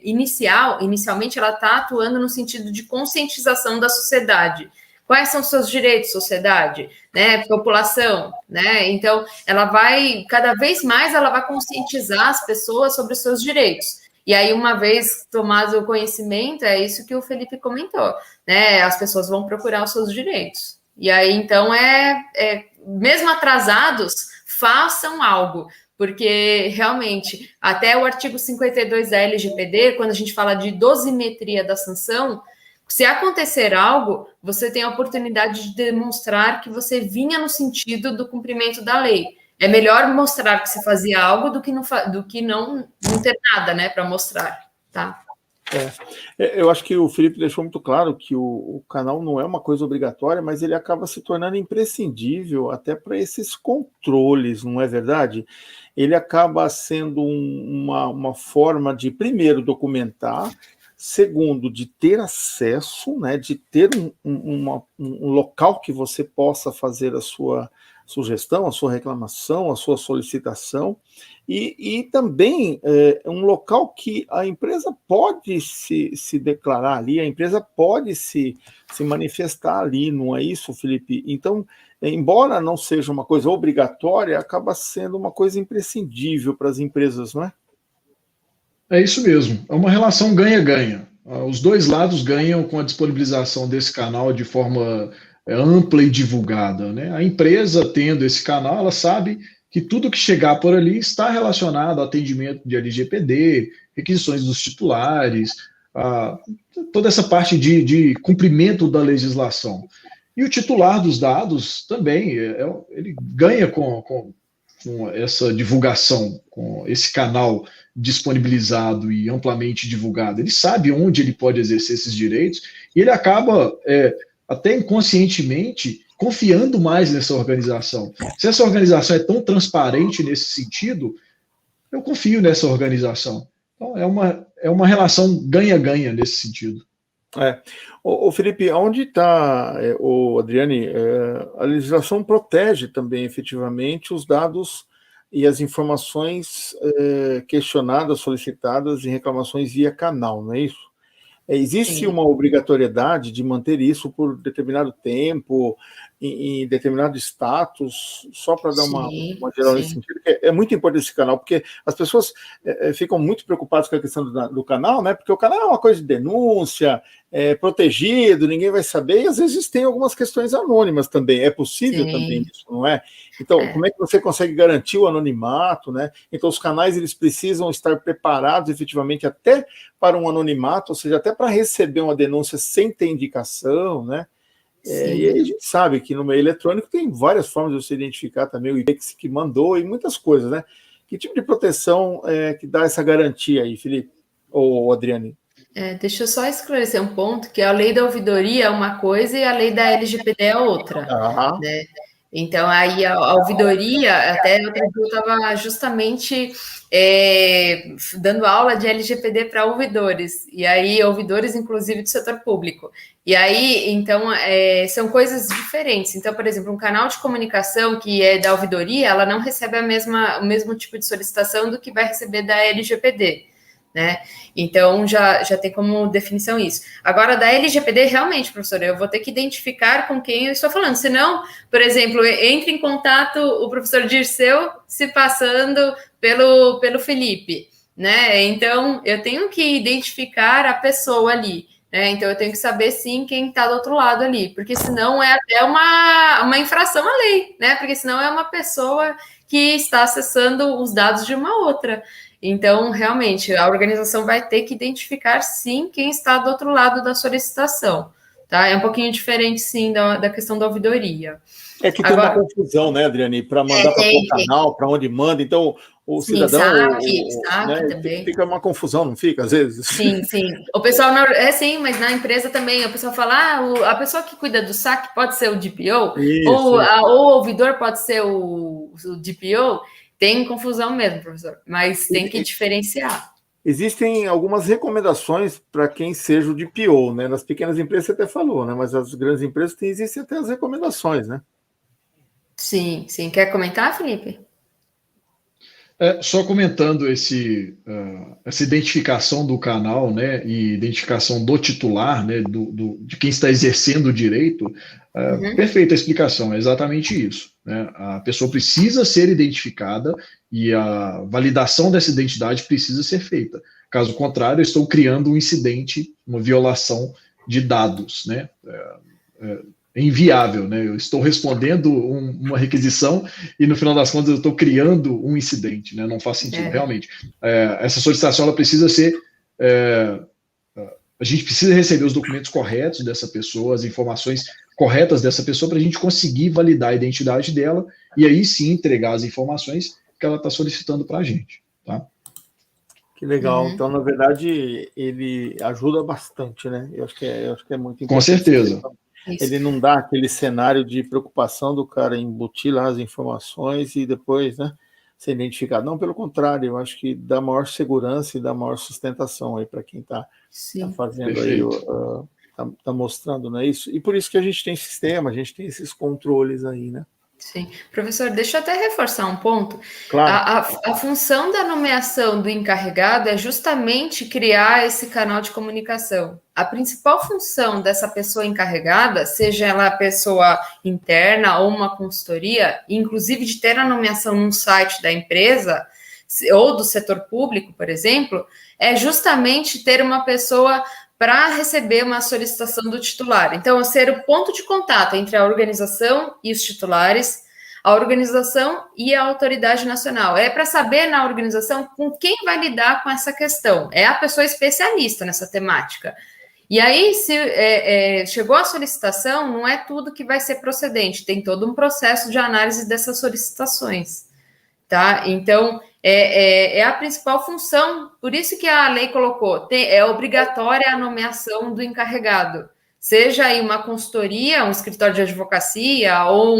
S3: inicialmente ela está atuando no sentido de conscientização da sociedade. Quais são os seus direitos, sociedade, né? População, né? Então, ela vai cada vez mais ela vai conscientizar as pessoas sobre os seus direitos. E aí, uma vez tomado o conhecimento, é isso que o Felipe comentou, né? As pessoas vão procurar os seus direitos. E aí, então, mesmo atrasados, façam algo, porque realmente, até o artigo 52 da LGPD, quando a gente fala de dosimetria da sanção, se acontecer algo, você tem a oportunidade de demonstrar que você vinha no sentido do cumprimento da lei. É melhor mostrar que você fazia algo do que não ter nada, né, para mostrar, tá?
S1: Eu acho que o Felipe deixou muito claro que o canal não é uma coisa obrigatória, mas ele acaba se tornando imprescindível até para esses controles, não é verdade? Ele acaba sendo uma forma de, primeiro, documentar, segundo, de ter acesso, né, de ter um local que você possa fazer a sua sugestão, a sua reclamação, a sua solicitação, e também um local que a empresa pode se declarar ali, a empresa pode se manifestar ali, não é isso, Felipe? Então, embora não seja uma coisa obrigatória, acaba sendo uma coisa imprescindível para as empresas, não é?
S2: É isso mesmo, é uma relação ganha-ganha. Os dois lados ganham com a disponibilização desse canal de forma ampla e divulgada, né? A empresa, tendo esse canal, ela sabe que tudo que chegar por ali está relacionado ao atendimento de LGPD, requisições dos titulares, toda essa parte de cumprimento da legislação. E o titular dos dados também, ele ganha com essa divulgação, com esse canal disponibilizado e amplamente divulgado. Ele sabe onde ele pode exercer esses direitos e ele acaba, até inconscientemente, confiando mais nessa organização. Se essa organização é tão transparente nesse sentido, eu confio nessa organização. Então, é uma relação ganha-ganha nesse sentido.
S1: O Felipe, onde está, Adriane, a legislação protege também efetivamente os dados e as informações questionadas, solicitadas e reclamações via canal, não é isso? Existe uma obrigatoriedade de manter isso por determinado tempo, em determinado status, só para dar uma geral nesse sentido, que é muito importante esse canal, porque as pessoas ficam muito preocupadas com a questão do canal, né? Porque o canal é uma coisa de denúncia, é protegido, ninguém vai saber, e às vezes tem algumas questões anônimas também, é possível também isso, não é? Então, como é que você consegue garantir o anonimato, né? Então, os canais, eles precisam estar preparados efetivamente até para um anonimato, ou seja, até para receber uma denúncia sem ter indicação, né? E aí a gente sabe que no meio eletrônico tem várias formas de você identificar também o IPEX que mandou e muitas coisas, né? Que tipo de proteção que dá essa garantia aí, Felipe? Ou Adriane?
S3: Deixa eu só esclarecer um ponto, que a lei da ouvidoria é uma coisa e a lei da LGPD é outra, né? Então, aí a ouvidoria, até outro dia eu estava justamente dando aula de LGPD para ouvidores, e aí ouvidores, inclusive, do setor público. E aí, então, são coisas diferentes. Então, por exemplo, um canal de comunicação que é da ouvidoria, ela não recebe o mesmo tipo de solicitação do que vai receber da LGPD, né? Então, já tem como definição isso. Agora, da LGPD, realmente, professor, eu vou ter que identificar com quem eu estou falando. Senão, por exemplo, entre em contato o professor Dirceu se passando pelo Felipe, né? Então, eu tenho que identificar a pessoa ali, né? Então, eu tenho que saber, sim, quem está do outro lado ali, porque senão é até uma infração à lei, né? Porque senão é uma pessoa que está acessando os dados de uma outra. Então, realmente, a organização vai ter que identificar, sim, quem está do outro lado da solicitação, tá? É um pouquinho diferente, sim, da questão da ouvidoria.
S1: É que tem uma confusão, né, Adriane? Para mandar para qual canal, para onde manda, então o cidadão...
S3: SAC também.
S1: Fica uma confusão, não fica, às vezes?
S3: Sim. O pessoal... sim, mas na empresa também, o pessoal fala, a pessoa que cuida do SAC pode ser o DPO, ou o ouvidor pode ser o DPO. Tem confusão mesmo, professor, mas tem que diferenciar.
S1: Existem algumas recomendações para quem seja o DPO, né? Nas pequenas empresas você até falou, né? Mas as grandes empresas existem até as recomendações, né?
S3: Sim. Quer comentar, Felipe?
S2: Só comentando essa identificação do canal, né, e identificação do titular, né, de quem está exercendo o direito, perfeita a explicação, é exatamente isso, né? A pessoa precisa ser identificada e a validação dessa identidade precisa ser feita. Caso contrário, eu estou criando um incidente, uma violação de dados, né? É inviável, né? Eu estou respondendo uma requisição e, no final das contas, eu estou criando um incidente, né? Não faz sentido, realmente. Essa solicitação, ela precisa ser... a gente precisa receber os documentos corretos dessa pessoa, as informações corretas dessa pessoa, para a gente conseguir validar a identidade dela e aí sim entregar as informações que ela está solicitando para a gente, tá?
S1: Que legal. Então, na verdade, ele ajuda bastante, né? Eu acho que é muito importante.
S2: Com certeza.
S1: Ele não dá aquele cenário de preocupação do cara embutir lá as informações e depois, né, ser identificado. Não, pelo contrário, eu acho que dá maior segurança e dá maior sustentação aí para quem está fazendo aí, está mostrando, não é isso? E por isso que a gente tem sistema, a gente tem esses controles aí, né?
S3: Sim. Professor, deixa eu até reforçar um ponto.
S1: Claro.
S3: A função da nomeação do encarregado é justamente criar esse canal de comunicação. A principal função dessa pessoa encarregada, seja ela a pessoa interna ou uma consultoria, inclusive de ter a nomeação no site da empresa ou do setor público, por exemplo, é justamente ter uma pessoa para receber uma solicitação do titular. Então, ser o ponto de contato entre a organização e os titulares, a organização e a autoridade nacional. É para saber na organização com quem vai lidar com essa questão. É a pessoa especialista nessa temática. E aí, se chegou a solicitação, não é tudo que vai ser procedente. Tem todo um processo de análise dessas solicitações, tá? Então, é a principal função, por isso que a lei colocou, é obrigatória a nomeação do encarregado, seja aí uma consultoria, um escritório de advocacia, ou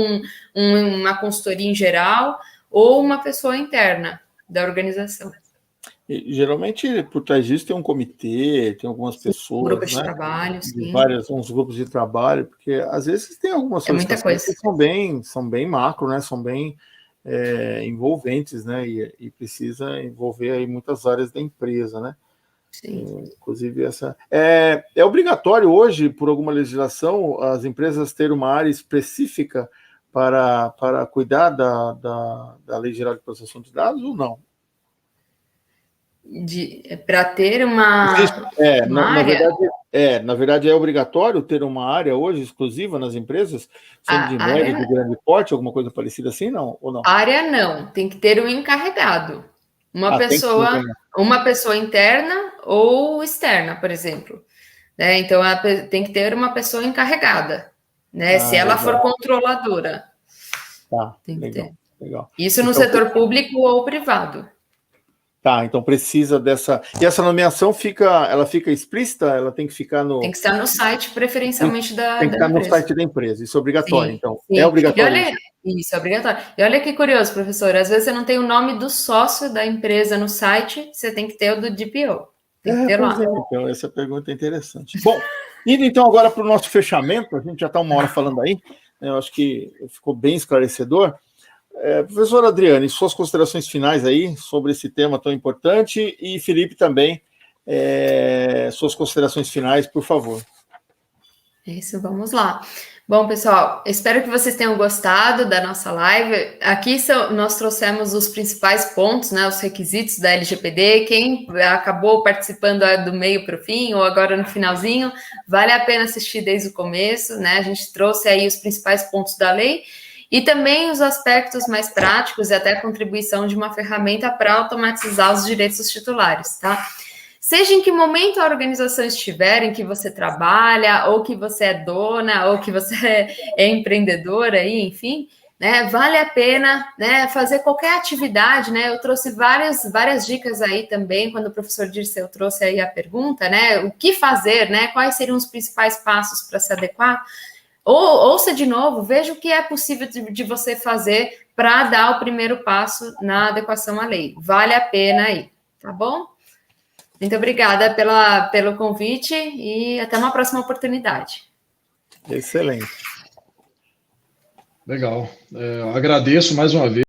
S3: uma consultoria em geral, ou uma pessoa interna da organização.
S1: E, geralmente, por trás disso, tem um comitê, tem algumas pessoas,
S3: grupos de trabalho, sim.
S1: Uns grupos de trabalho, porque às vezes tem algumas solicitações que são bem macro, né? São bem envolventes, né? E precisa envolver aí muitas áreas da empresa, né?
S3: Sim.
S1: Inclusive essa é obrigatório hoje, por alguma legislação, as empresas terem uma área específica para cuidar da Lei Geral de Proteção de Dados ou não?
S3: Para ter uma área,
S1: na verdade é obrigatório ter uma área hoje exclusiva nas empresas, sendo de médio, de grande porte, alguma coisa parecida assim, não? Ou não?
S3: Área não, tem que ter um encarregado. Uma pessoa interna ou externa, por exemplo. Né? Então, tem que ter uma pessoa encarregada, né? Se ela for controladora.
S1: Tá,
S3: tem que ter.
S1: Legal.
S3: Isso no setor público ou privado.
S1: Tá, então precisa dessa... E essa nomeação ela fica explícita? Ela tem que ficar no...
S3: Tem que estar no site, preferencialmente da empresa.
S1: Tem que estar no site da empresa, isso é obrigatório,
S3: sim,
S1: então.
S3: Sim.
S1: É obrigatório.
S3: Isso é obrigatório. E olha que curioso, professor, às vezes você não tem o nome do sócio da empresa no site, você tem que ter o do DPO. Tem que ter lá.
S1: Então, essa pergunta é interessante. Bom, indo então agora para o nosso fechamento, a gente já está 1 hora falando aí, eu acho que ficou bem esclarecedor. Professora Adriane, suas considerações finais aí sobre esse tema tão importante, e Felipe também, suas considerações finais, por favor.
S3: Isso, vamos lá. Bom, pessoal, espero que vocês tenham gostado da nossa live. Aqui nós trouxemos os principais pontos, né, os requisitos da LGPD. Quem acabou participando do meio para o fim, ou agora no finalzinho, vale a pena assistir desde o começo, né? A gente trouxe aí os principais pontos da lei e também os aspectos mais práticos e até a contribuição de uma ferramenta para automatizar os direitos dos titulares, tá? Seja em que momento a organização estiver, em que você trabalha, ou que você é dona, ou que você é empreendedora, aí, enfim, né, vale a pena, né, fazer qualquer atividade, né? Eu trouxe várias dicas aí também, quando o professor Dirceu trouxe aí a pergunta, né? O que fazer, né? Quais seriam os principais passos para se adequar? Ouça de novo, veja o que é possível de você fazer para dar o primeiro passo na adequação à lei. Vale a pena aí, tá bom? Muito obrigada pelo convite e até uma próxima oportunidade.
S1: Excelente.
S2: Legal. Agradeço mais uma vez.